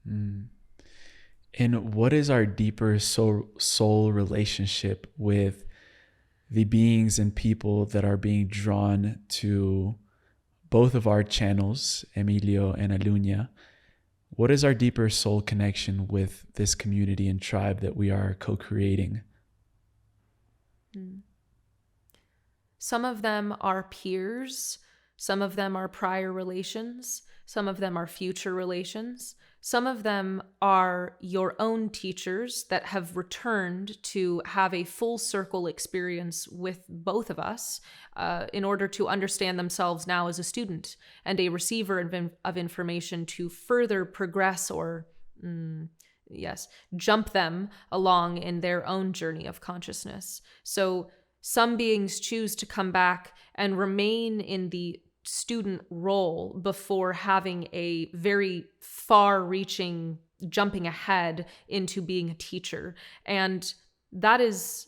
And what is our deeper soul relationship with the beings and people that are being drawn to both of our channels, Emilio and Eluña? What is our deeper soul connection with this community and tribe that we are co-creating? Some of them are peers, some of them are prior relations, some of them are future relations, some of them are your own teachers that have returned to have a full circle experience with both of us in order to understand themselves now as a student and a receiver of information to further progress or jump them along in their own journey of consciousness. So some beings choose to come back and remain in the student role before having a very far-reaching jumping ahead into being a teacher. And that is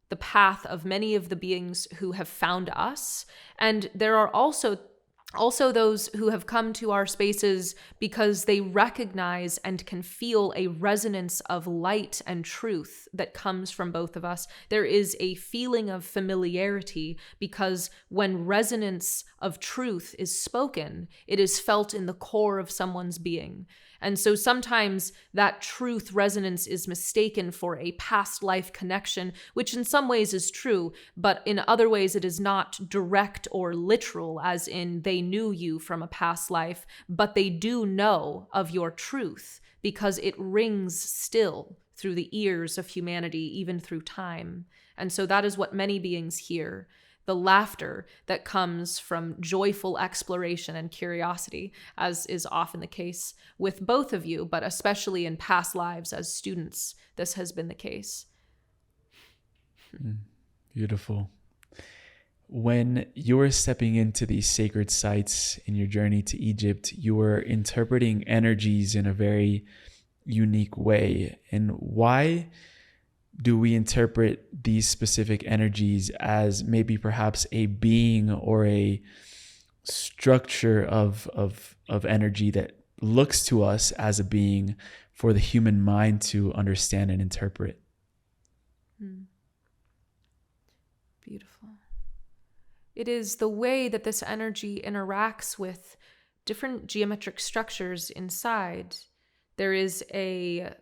the path of many of the beings who have found us. And there are also those who have come to our spaces because they recognize and can feel a resonance of light and truth that comes from both of us. There is a feeling of familiarity because when resonance of truth is spoken, it is felt in the core of someone's being. And so sometimes that truth resonance is mistaken for a past life connection, which in some ways is true, but in other ways it is not direct or literal, as in they knew you from a past life, but they do know of your truth because it rings still through the ears of humanity, even through time. And so that is what many beings hear. The laughter that comes from joyful exploration and curiosity, as is often the case with both of you, but especially in past lives as students, this has been the case. Beautiful. When you were stepping into these sacred sites in your journey to Egypt, you were interpreting energies in a very unique way. And why do we interpret these specific energies as maybe perhaps a being or a structure of energy that looks to us as a being for the human mind to understand and interpret? Beautiful. It is the way that this energy interacts with different geometric structures inside. There is a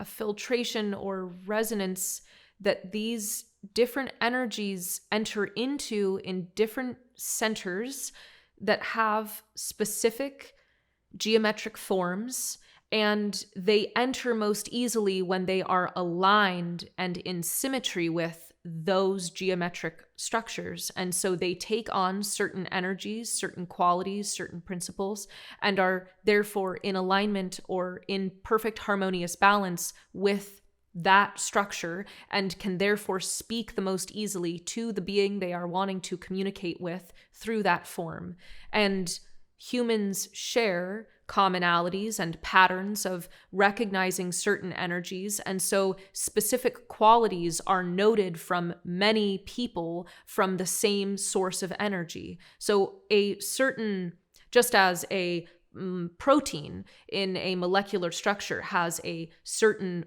filtration or resonance that these different energies enter into in different centers that have specific geometric forms, and they enter most easily when they are aligned and in symmetry with those geometric structures. And so they take on certain energies, certain qualities, certain principles, and are therefore in alignment or in perfect harmonious balance with that structure, and can therefore speak the most easily to the being they are wanting to communicate with through that form. And humans share commonalities and patterns of recognizing certain energies. And so specific qualities are noted from many people from the same source of energy. So a certain, just as a protein in a molecular structure has a certain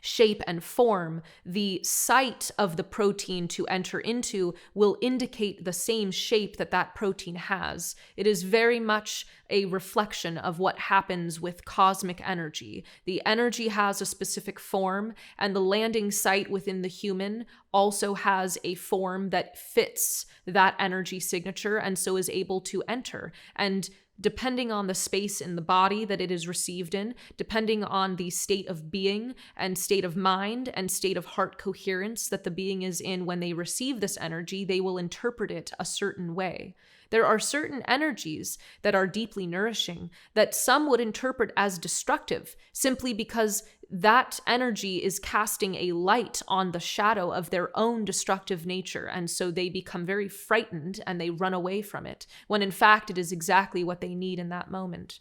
shape and form, the site of the protein to enter into will indicate the same shape that that protein has. It is very much a reflection of what happens with cosmic energy. The energy has a specific form, and the landing site within the human also has a form that fits that energy signature and so is able to enter. And depending on the space in the body that it is received in, depending on the state of being and state of mind and state of heart coherence that the being is in when they receive this energy, they will interpret it a certain way. There are certain energies that are deeply nourishing that some would interpret as destructive simply because that energy is casting a light on the shadow of their own destructive nature. And so they become very frightened and they run away from it, when in fact it is exactly what they need in that moment.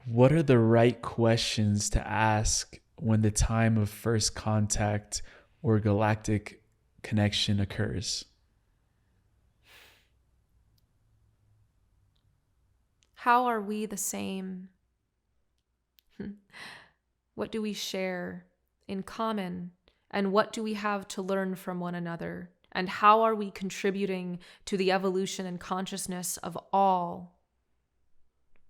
What are the right questions to ask when the time of first contact or galactic connection occurs? How are we the same? What do we share in common? And what do we have to learn from one another? And how are we contributing to the evolution and consciousness of all?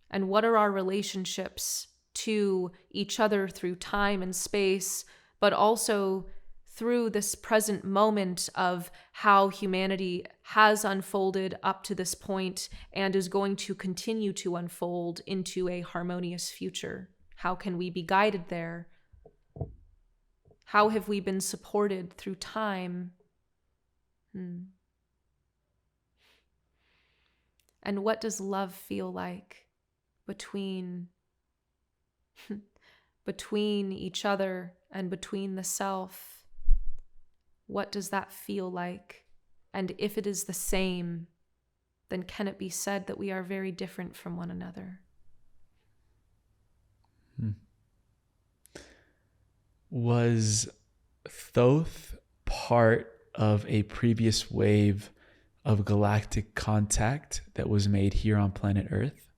And what are our relationships to each other through time and space, but also through this present moment of how humanity has unfolded up to this point and is going to continue to unfold into a harmonious future? How can we be guided there? How have we been supported through time? And what does love feel like between each other and between the self? What does that feel like? And if it is the same, then can it be said that we are very different from one another? Was Thoth part of a previous wave of galactic contact that was made here on planet Earth?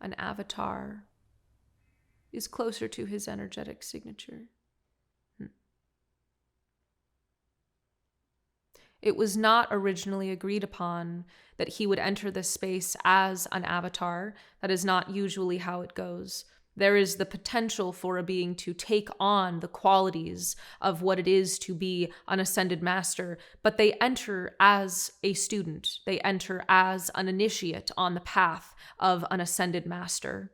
An avatar is closer to his energetic signature. It was not originally agreed upon that he would enter this space as an avatar. That is not usually how it goes. There is the potential for a being to take on the qualities of what it is to be an ascended master, but they enter as a student. They enter as an initiate on the path of an ascended master.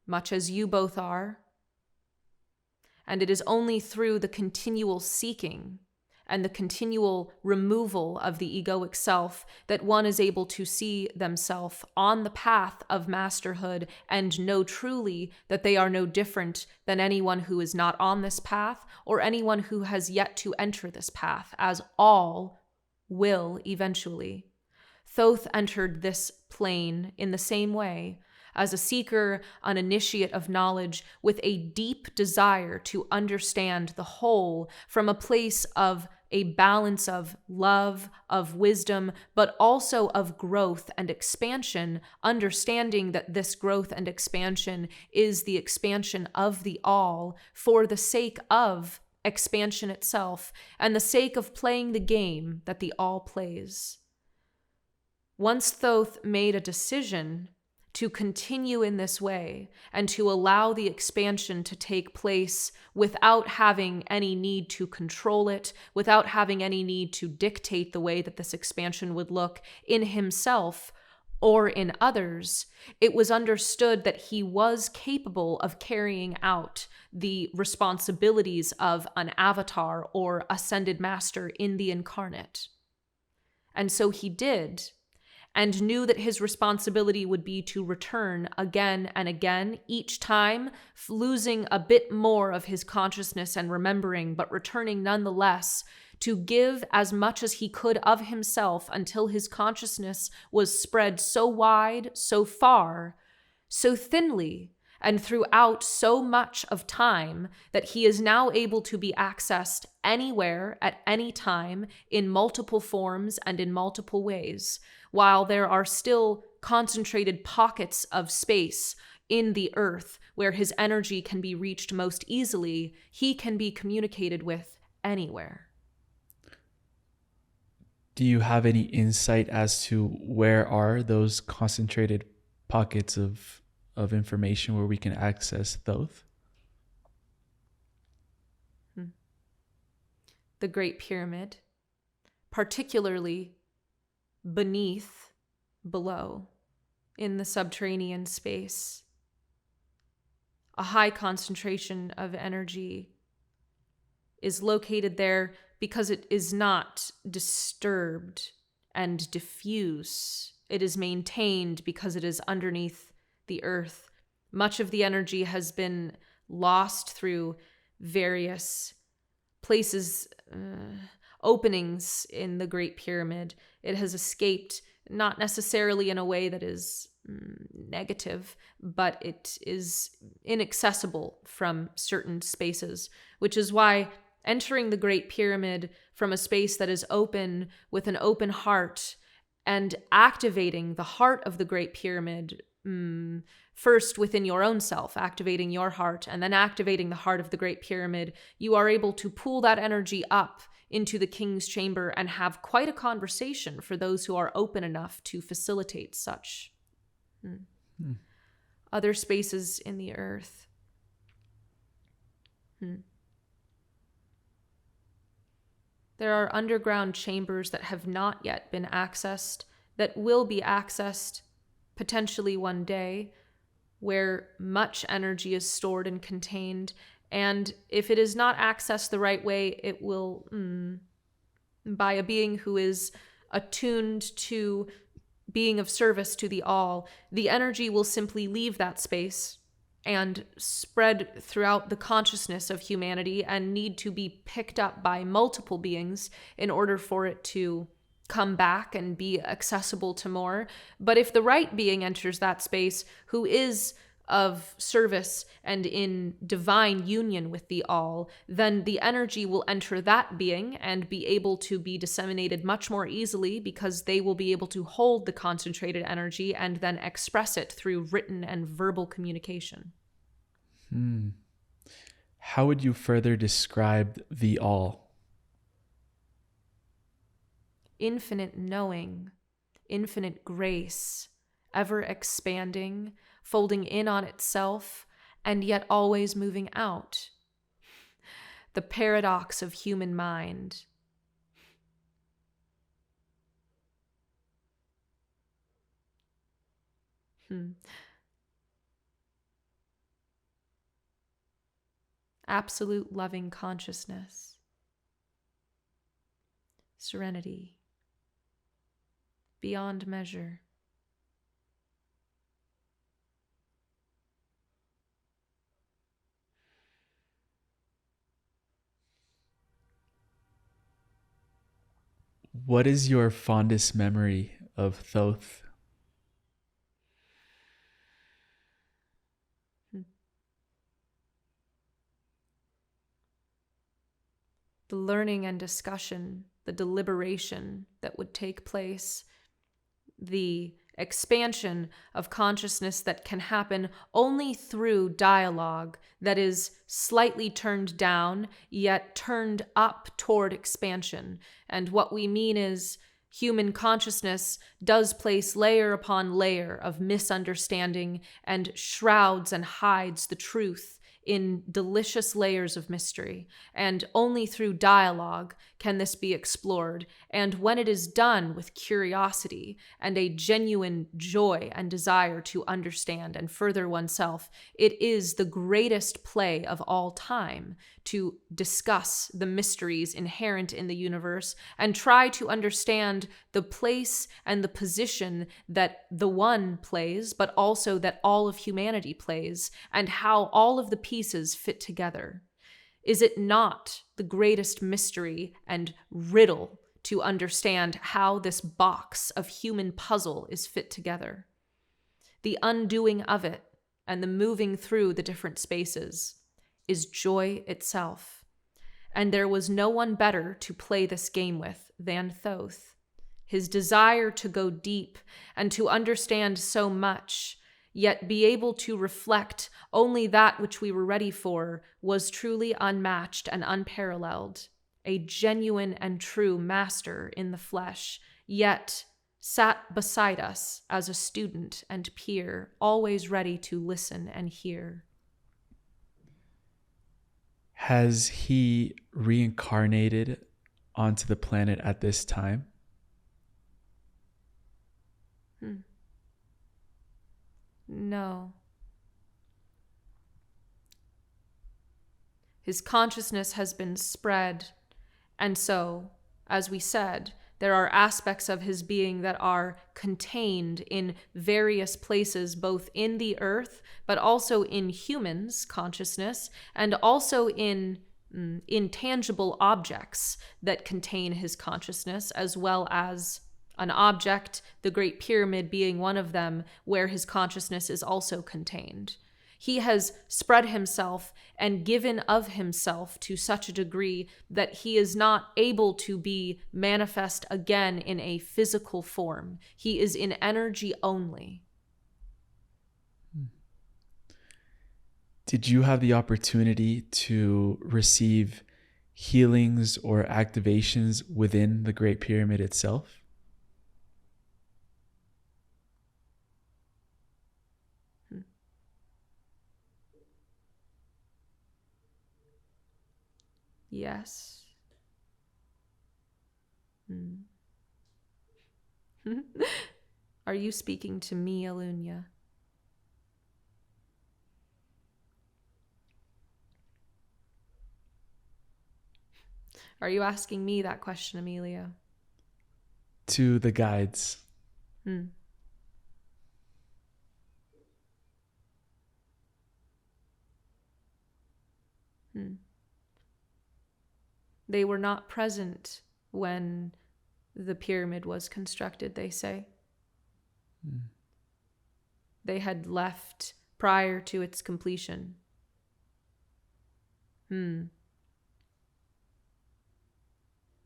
Much as you both are. And it is only through the continual seeking and the continual removal of the egoic self that one is able to see themselves on the path of masterhood and know truly that they are no different than anyone who is not on this path or anyone who has yet to enter this path, as all will eventually. Thoth entered this plane in the same way, as a seeker, an initiate of knowledge, with a deep desire to understand the whole from a place of a balance of love, of wisdom, but also of growth and expansion, understanding that this growth and expansion is the expansion of the all for the sake of expansion itself and the sake of playing the game that the all plays. Once Thoth made a decision to continue in this way and to allow the expansion to take place without having any need to control it, without having any need to dictate the way that this expansion would look in himself or in others, it was understood that he was capable of carrying out the responsibilities of an avatar or ascended master in the incarnate. And so he did. and knew that his responsibility would be to return again and again, each time losing a bit more of his consciousness and remembering, but returning nonetheless, to give as much as he could of himself until his consciousness was spread so wide, so far, so thinly, and throughout so much of time that he is now able to be accessed anywhere at any time in multiple forms and in multiple ways, while there are still concentrated pockets of space in the earth where his energy can be reached most easily. He can be communicated with anywhere. Do you have any insight as to where are those concentrated pockets of information where we can access Thoth? The Great Pyramid, particularly below, in the subterranean space. A high concentration of energy is located there because it is not disturbed and diffuse. It is maintained because it is underneath the earth. Much of the energy has been lost through various places, openings in the Great Pyramid. It has escaped, not necessarily in a way that is negative, but it is inaccessible from certain spaces, which is why entering the Great Pyramid from a space that is open with an open heart and activating the heart of the Great Pyramid, first within your own self, activating your heart, and then activating the heart of the Great Pyramid, you are able to pull that energy up into the King's Chamber and have quite a conversation for those who are open enough to facilitate such. Other spaces in the earth. There are underground chambers that have not yet been accessed, that will be accessed potentially one day, where much energy is stored and contained, and if it is not accessed the right way, it will, by a being who is attuned to being of service to the all, the energy will simply leave that space and spread throughout the consciousness of humanity and need to be picked up by multiple beings in order for it to come back and be accessible to more. But if the right being enters that space, who is of service and in divine union with the all, then the energy will enter that being and be able to be disseminated much more easily, because they will be able to hold the concentrated energy and then express it through written and verbal communication. How would you further describe the all? Infinite knowing, infinite grace, ever expanding, folding in on itself, and yet always moving out. The paradox of human mind. Absolute loving consciousness. Serenity. Beyond measure. What is your fondest memory of Thoth? The learning and discussion, the deliberation that would take place, the expansion of consciousness that can happen only through dialogue that is slightly turned down, yet turned up toward expansion. And what we mean is human consciousness does place layer upon layer of misunderstanding and shrouds and hides the truth in delicious layers of mystery. And only through dialogue can this be explored, and when it is done with curiosity and a genuine joy and desire to understand and further oneself, it is the greatest play of all time to discuss the mysteries inherent in the universe and try to understand the place and the position that the one plays, but also that all of humanity plays, and how all of the pieces fit together. Is it not the greatest mystery and riddle to understand how this box of human puzzle is fit together? The undoing of it and the moving through the different spaces is joy itself. And there was no one better to play this game with than Thoth. His desire to go deep and to understand so much, yet be able to reflect only that which we were ready for, was truly unmatched and unparalleled. A genuine and true master in the flesh, yet sat beside us as a student and peer, always ready to listen and hear. Has he reincarnated onto the planet at this time? No. His consciousness has been spread, and so, as we said, there are aspects of his being that are contained in various places, both in the earth, but also in humans' consciousness, and also in intangible objects that contain his consciousness, as well as an object, the Great Pyramid being one of them, where his consciousness is also contained. He has spread himself and given of himself to such a degree that he is not able to be manifest again in a physical form. He is in energy only. Did you have the opportunity to receive healings or activations within the Great Pyramid itself? Yes. Are you speaking to me, Eluña? Are you asking me that question, Emilio? To the guides. They were not present when the pyramid was constructed, they say. They had left prior to its completion.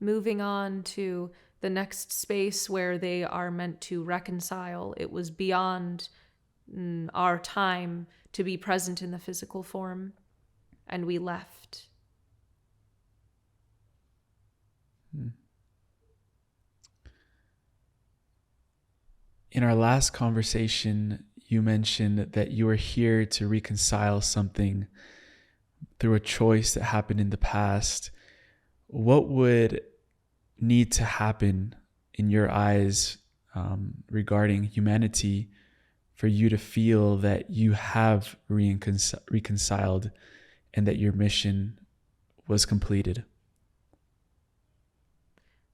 Moving on to the next space where they are meant to reconcile, it was beyond our time to be present in the physical form, and we left. In our last conversation, you mentioned that you were here to reconcile something through a choice that happened in the past. What would need to happen in your eyes regarding humanity for you to feel that you have reconciled and that your mission was completed?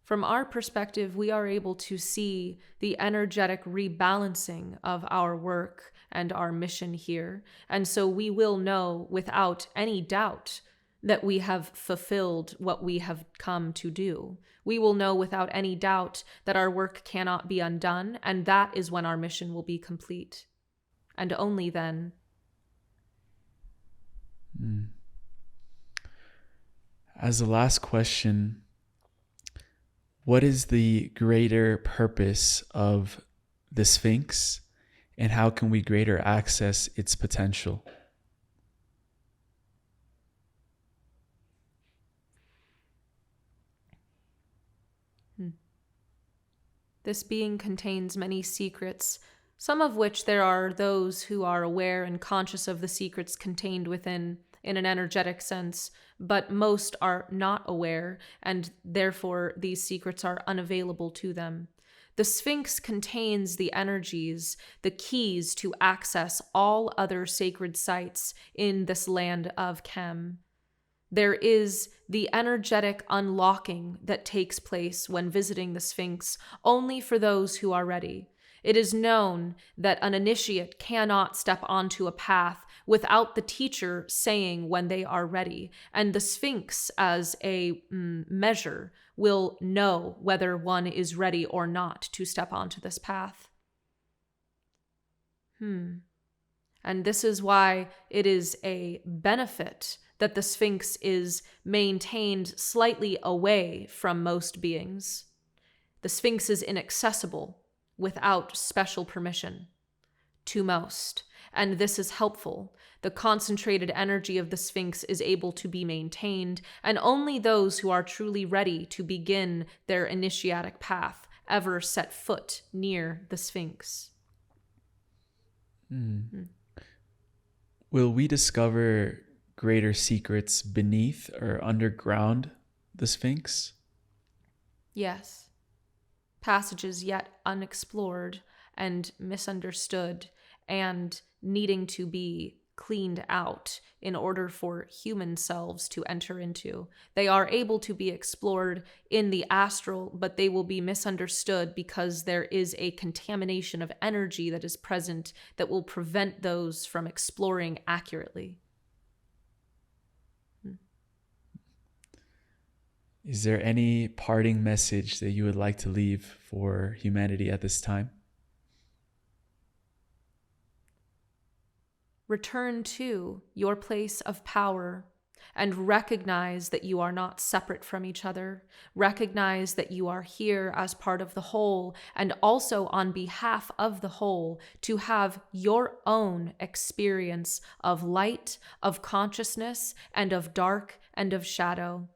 From our perspective, we are able to see the energetic rebalancing of our work and our mission here. And so we will know without any doubt that we have fulfilled what we have come to do. We will know without any doubt that our work cannot be undone, and that is when our mission will be complete. And only then. As the last question, what is the greater purpose of the Sphinx, and how can we greater access its potential? This being contains many secrets, some of which there are those who are aware and conscious of the secrets contained within in an energetic sense, but most are not aware, and therefore these secrets are unavailable to them. The Sphinx contains the energies, the keys to access all other sacred sites in this land of Khem. There is the energetic unlocking that takes place when visiting the Sphinx only for those who are ready. It is known that an initiate cannot step onto a path without the teacher saying when they are ready, and the Sphinx, as a measure, will know whether one is ready or not to step onto this path. And this is why it is a benefit that the Sphinx is maintained slightly away from most beings. The Sphinx is inaccessible without special permission to most, and this is helpful. The concentrated energy of the Sphinx is able to be maintained, and only those who are truly ready to begin their initiatic path ever set foot near the Sphinx. Will we discover greater secrets beneath or underground the Sphinx? Yes. Passages yet unexplored and misunderstood and needing to be cleaned out in order for human selves to enter into. They are able to be explored in the astral, but they will be misunderstood because there is a contamination of energy that is present that will prevent those from exploring accurately. Is there any parting message that you would like to leave for humanity at this time? Return to your place of power and recognize that you are not separate from each other. Recognize that you are here as part of the whole, and also on behalf of the whole, to have your own experience of light, of consciousness, and of dark and of shadow.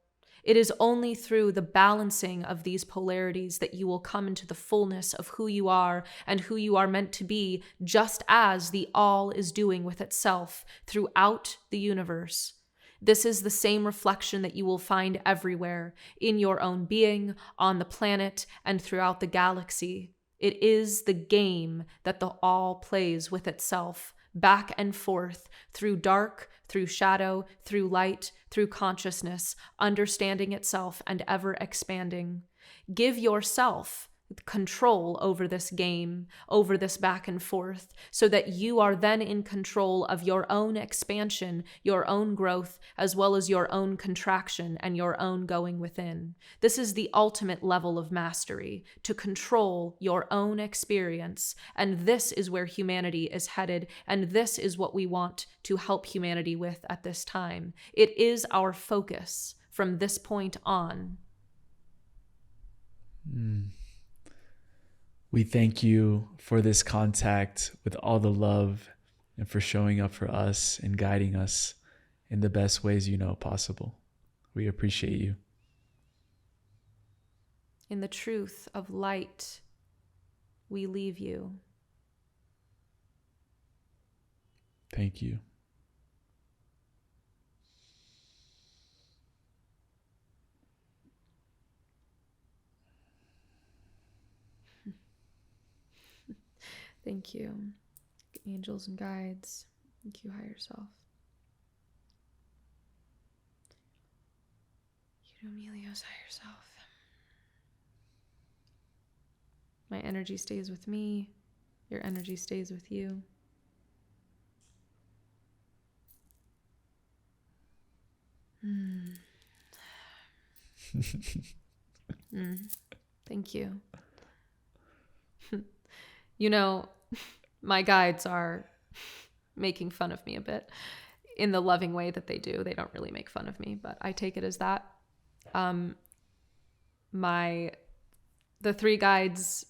It is only through the balancing of these polarities that you will come into the fullness of who you are and who you are meant to be, just as the all is doing with itself throughout the universe. This is the same reflection that you will find everywhere, in your own being, on the planet, and throughout the galaxy. It is the game that the all plays with itself, back and forth, through dark, through shadow, through light, through consciousness, understanding itself and ever expanding. Give yourself control over this game, over this back and forth, so that you are then in control of your own expansion, your own growth, as well as your own contraction and your own going within. This is the ultimate level of mastery, to control your own experience. And this is where humanity is headed, and this is what we want to help humanity with at this time. It is our focus from this point on. We thank you for this contact with all the love and for showing up for us and guiding us in the best ways you know possible. We appreciate you. In the truth of light, we leave you. Thank you. Thank you, angels and guides. Thank you, higher self. You, Emilio's higher self. My energy stays with me. Your energy stays with you. Thank you. You know, my guides are making fun of me a bit in the loving way that they do. They don't really make fun of me, but I take it as that. The three guides,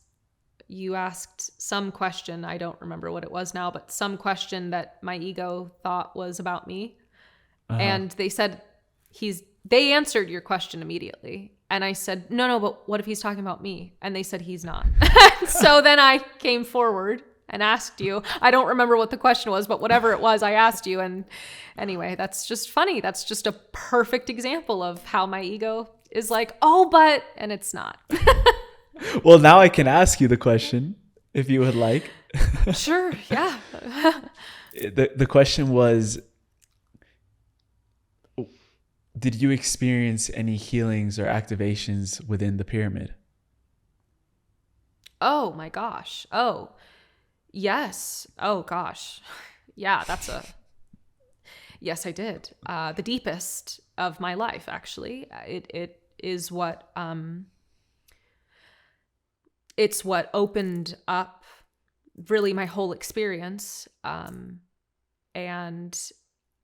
you asked some question. I don't remember what it was now, but some question that my ego thought was about me. Uh-huh. And they said, they answered your question immediately. And I said, no, but what if he's talking about me? And they said, he's not. So then I came forward and asked you. I don't remember what the question was, but whatever it was, I asked you. And anyway, that's just funny. That's just a perfect example of how my ego is like, oh, but, and it's not. Well, now I can ask you the question if you would like. Sure, yeah. The question was, did you experience any healings or activations within the pyramid? Oh my gosh. Oh, yes. Oh gosh. Yeah, yes, I did. The deepest of my life, actually. It is what, it's what opened up really my whole experience. And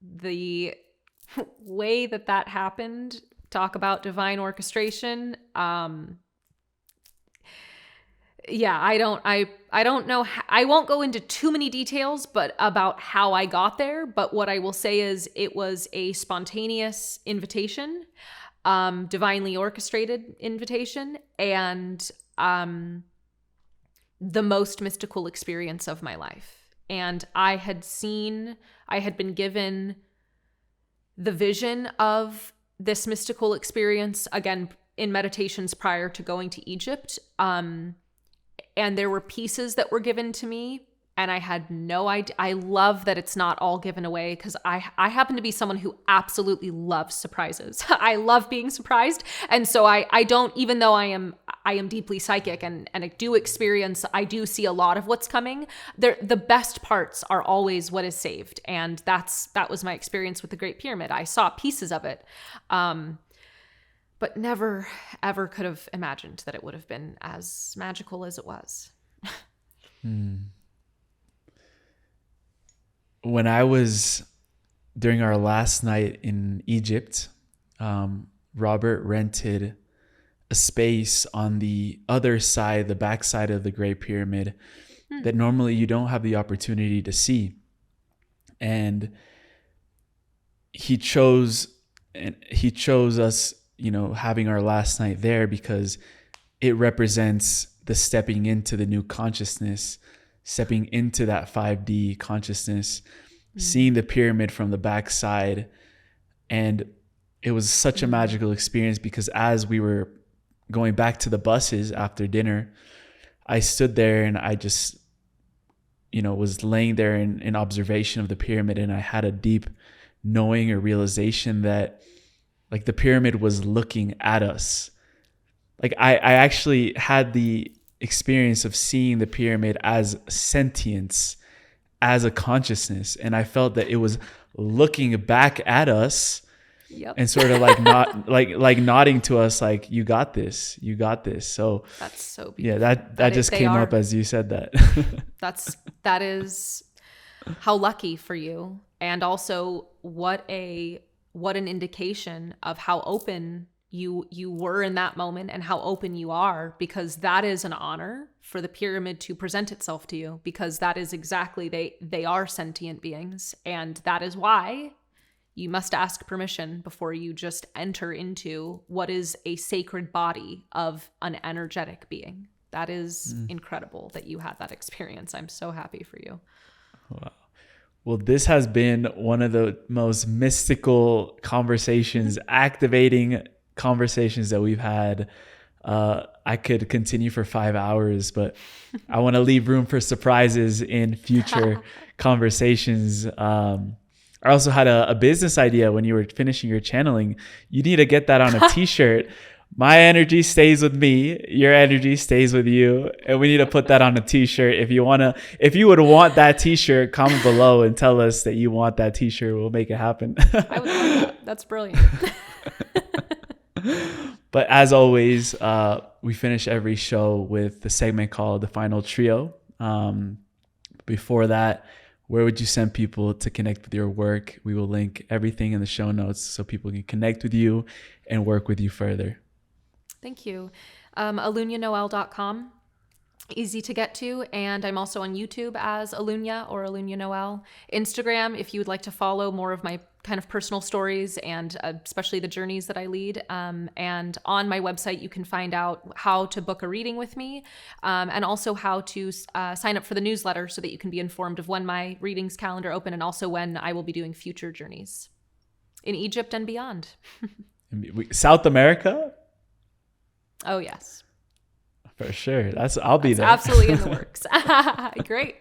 the way that happened, talk about divine orchestration. Yeah, I don't know. I won't go into too many details, but about how I got there. But what I will say is it was a spontaneous invitation, divinely orchestrated invitation, and the most mystical experience of my life. And I had been given the vision of this mystical experience, again, in meditations prior to going to Egypt. And there were pieces that were given to me, and I had no idea. I love that it's not all given away, because I happen to be someone who absolutely loves surprises. I love being surprised. And so I don't, even though I am deeply psychic and I do see a lot of what's coming. The best parts are always what is saved. And that was my experience with the Great Pyramid. I saw pieces of it. But never, ever could have imagined that it would have been as magical as it was. When I was, during our last night in Egypt, Robert rented a space on the other side, the back side of the Great Pyramid, that normally you don't have the opportunity to see. And he chose us, having our last night there, because it represents the stepping into the new consciousness, stepping into that 5D consciousness, seeing the pyramid from the backside. And it was such a magical experience, because as we were going back to the buses after dinner, I stood there and I just, was laying there in observation of the pyramid. And I had a deep knowing or realization that, like, the pyramid was looking at us. Like, I actually had the experience of seeing the pyramid as sentience, as a consciousness. And I felt that it was looking back at us. Yep. And sort of like not like nodding to us, like, you got this. So that's so beautiful. Yeah, that just came up as you said that. that is how lucky for you. And also what an indication of how open you were in that moment, and how open you are, because that is an honor for the pyramid to present itself to you, because that is exactly, they are sentient beings. And that is why you must ask permission before you just enter into what is a sacred body of an energetic being. That is incredible that you had that experience. I'm so happy for you. Wow. Well, this has been one of the most mystical conversations, activating conversations that we've had. I could continue for 5 hours, but I want to leave room for surprises in future conversations. I also had a business idea when you were finishing your channeling. You need to get that on a t-shirt. My energy stays with me. Your energy stays with you. And we need to put that on a t-shirt. If you would want that t-shirt, comment below and tell us that you want that t-shirt. We'll make it happen. I would love that. That's brilliant. But as always, we finish every show with the segment called The Final Trio. Before that, where would you send people to connect with your work? We will link everything in the show notes so people can connect with you and work with you further. Thank you. EluñaNoel.com. easy to get to. And I'm also on YouTube as Eluña or Eluña Noel. Instagram, if you would like to follow more of my kind of personal stories and especially the journeys that I lead. And on my website, you can find out how to book a reading with me, and also how to sign up for the newsletter so that you can be informed of when my readings calendar open and also when I will be doing future journeys in Egypt and beyond. South America? Oh, yes. For sure. I'll be there. Absolutely in the works. Great.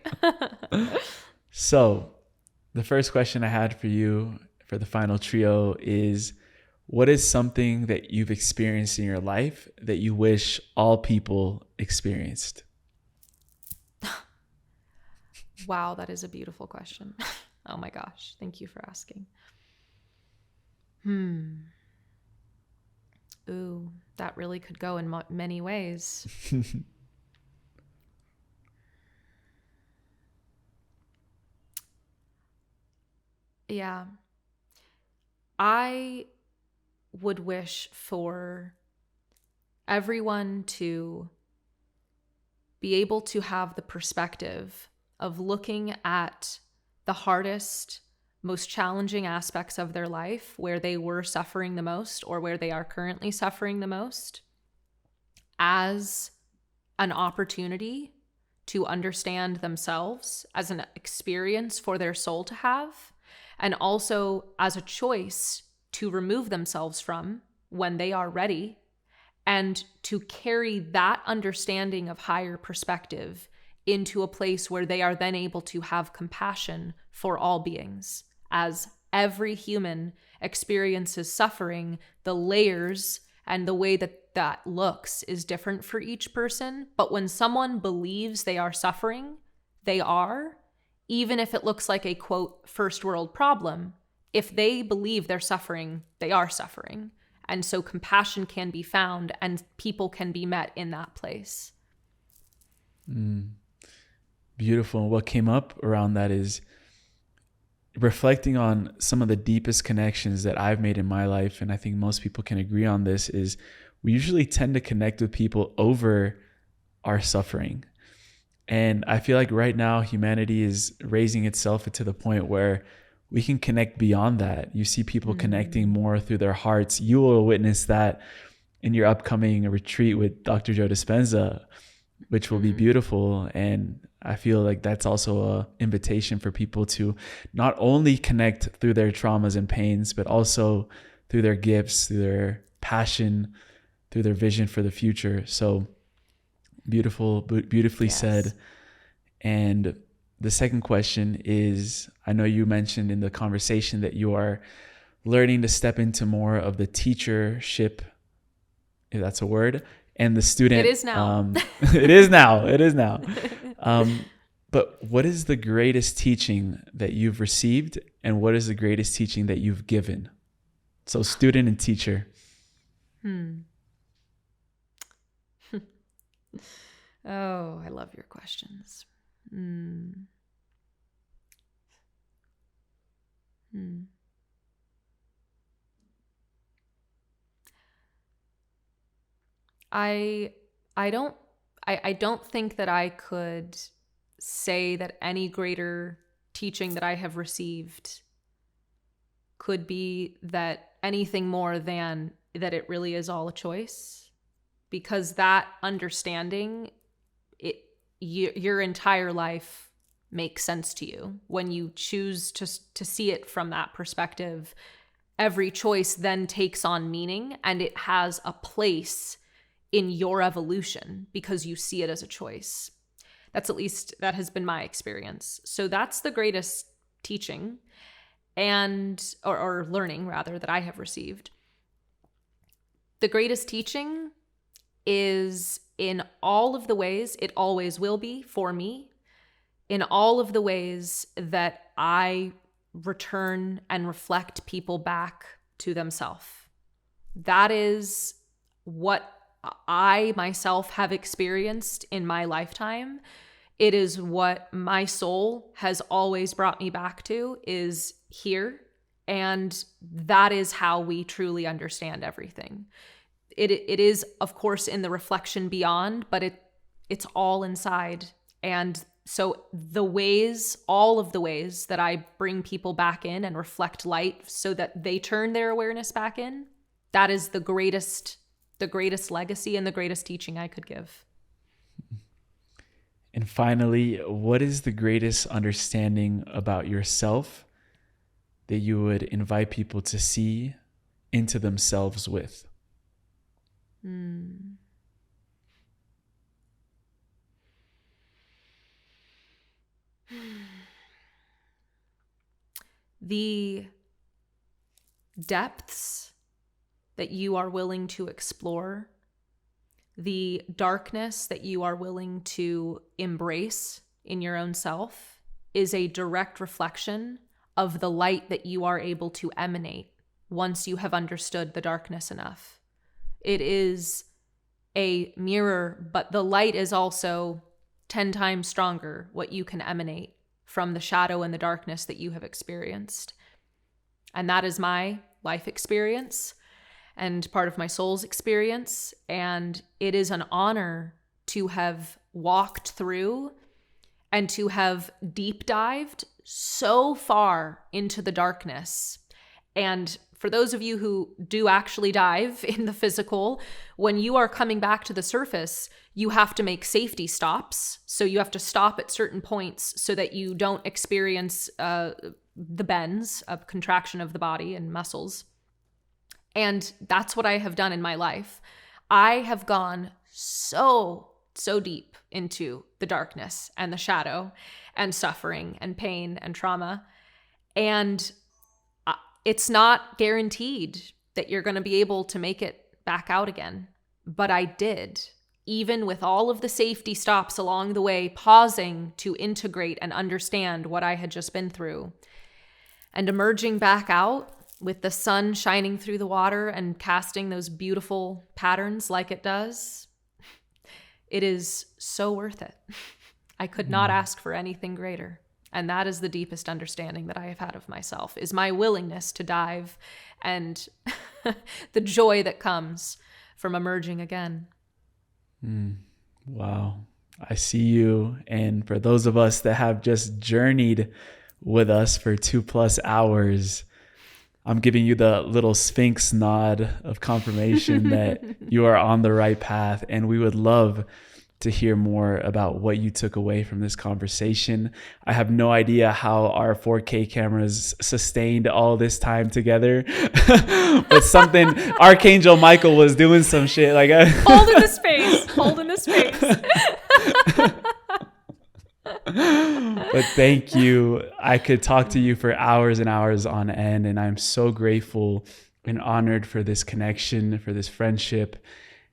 So the first question I had for you for the final trio is, what is something that you've experienced in your life that you wish all people experienced? Wow, that is a beautiful question. Oh my gosh. Thank you for asking. Ooh, that really could go in many ways. Yeah. I would wish for everyone to be able to have the perspective of looking at the hardest, most challenging aspects of their life, where they were suffering the most or where they are currently suffering the most, as an opportunity to understand themselves, as an experience for their soul to have, and also as a choice to remove themselves from when they are ready, and to carry that understanding of higher perspective into a place where they are then able to have compassion for all beings. As every human experiences suffering, the layers and the way that that looks is different for each person. But when someone believes they are suffering, they are, even if it looks like a, quote, first world problem. If they believe they're suffering, they are suffering. And so compassion can be found and people can be met in that place. Beautiful. And what came up around that is reflecting on some of the deepest connections that I've made in my life, and I think most people can agree on this, is we usually tend to connect with people over our suffering. And I feel like right now humanity is raising itself to the point where we can connect beyond that. You see people connecting more through their hearts. You will witness that in your upcoming retreat with Dr. Joe Dispenza, which will be beautiful. And I feel like that's also an invitation for people to not only connect through their traumas and pains, but also through their gifts, through their passion, through their vision for the future. So beautifully said. And the second question is, I know you mentioned in the conversation that you are learning to step into more of the teachership, if that's a word, and the student. It is now. It is now. But what is the greatest teaching that you've received, and what is the greatest teaching that you've given? So student and teacher. Oh, I love your questions. I don't think that I could say that any greater teaching that I have received could be that anything more than that it really is all a choice, because that understanding, your entire life makes sense to you when you choose to see it from that perspective. Every choice then takes on meaning, and it has a place in your evolution because you see it as a choice. That has been my experience. So that's the greatest teaching or learning rather that I have received. The greatest teaching is in all of the ways, it always will be for me, in all of the ways that I return and reflect people back to themselves. That is what I myself have experienced in my lifetime. It is what my soul has always brought me back to, is here. And that is how we truly understand everything. It is, of course, in the reflection beyond, but It's all inside. And so all of the ways that I bring people back in and reflect light so that they turn their awareness back in, that is the greatest legacy and the greatest teaching I could give. And finally, what is the greatest understanding about yourself that you would invite people to see into themselves with? The depths that you are willing to explore, the darkness that you are willing to embrace in your own self, is a direct reflection of the light that you are able to emanate once you have understood the darkness enough. It is a mirror, but the light is also 10 times stronger what you can emanate from the shadow and the darkness that you have experienced. And that is my life experience and part of my soul's experience. And it is an honor to have walked through and to have deep dived so far into the darkness. And for those of you who do actually dive in the physical, when you are coming back to the surface, you have to make safety stops. So you have to stop at certain points so that you don't experience the bends of contraction of the body and muscles. And that's what I have done in my life. I have gone so deep into the darkness and the shadow and suffering and pain and trauma. And it's not guaranteed that you're going to be able to make it back out again. But I did, even with all of the safety stops along the way, pausing to integrate and understand what I had just been through. And emerging back out with the sun shining through the water and casting those beautiful patterns like it does, it is so worth it. I could not ask for anything greater. And that is the deepest understanding that I have had of myself, is my willingness to dive and the joy that comes from emerging again. Wow. I see you. And for those of us that have just journeyed with us for 2+ hours, I'm giving you the little Sphinx nod of confirmation that you are on the right path. And we would love to hear more about what you took away from this conversation. I have no idea how our 4K cameras sustained all this time together, but something, Archangel Michael was doing some shit like holding the space. But thank you. I could talk to you for hours and hours on end, and I'm so grateful and honored for this connection, for this friendship.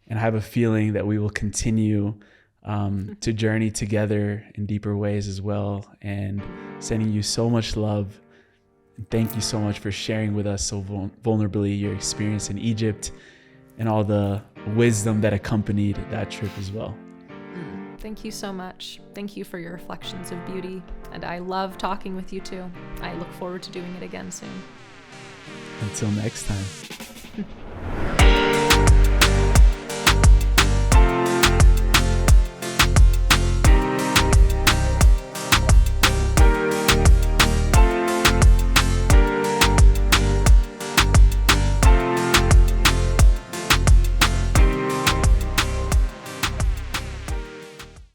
And I have a feeling that we will continue to journey together in deeper ways as well. And sending you so much love. And thank you so much for sharing with us so vulnerably your experience in Egypt and all the wisdom that accompanied that trip as well. Thank you so much. Thank you for your reflections of beauty. And I love talking with you too. I look forward to doing it again soon. Until next time.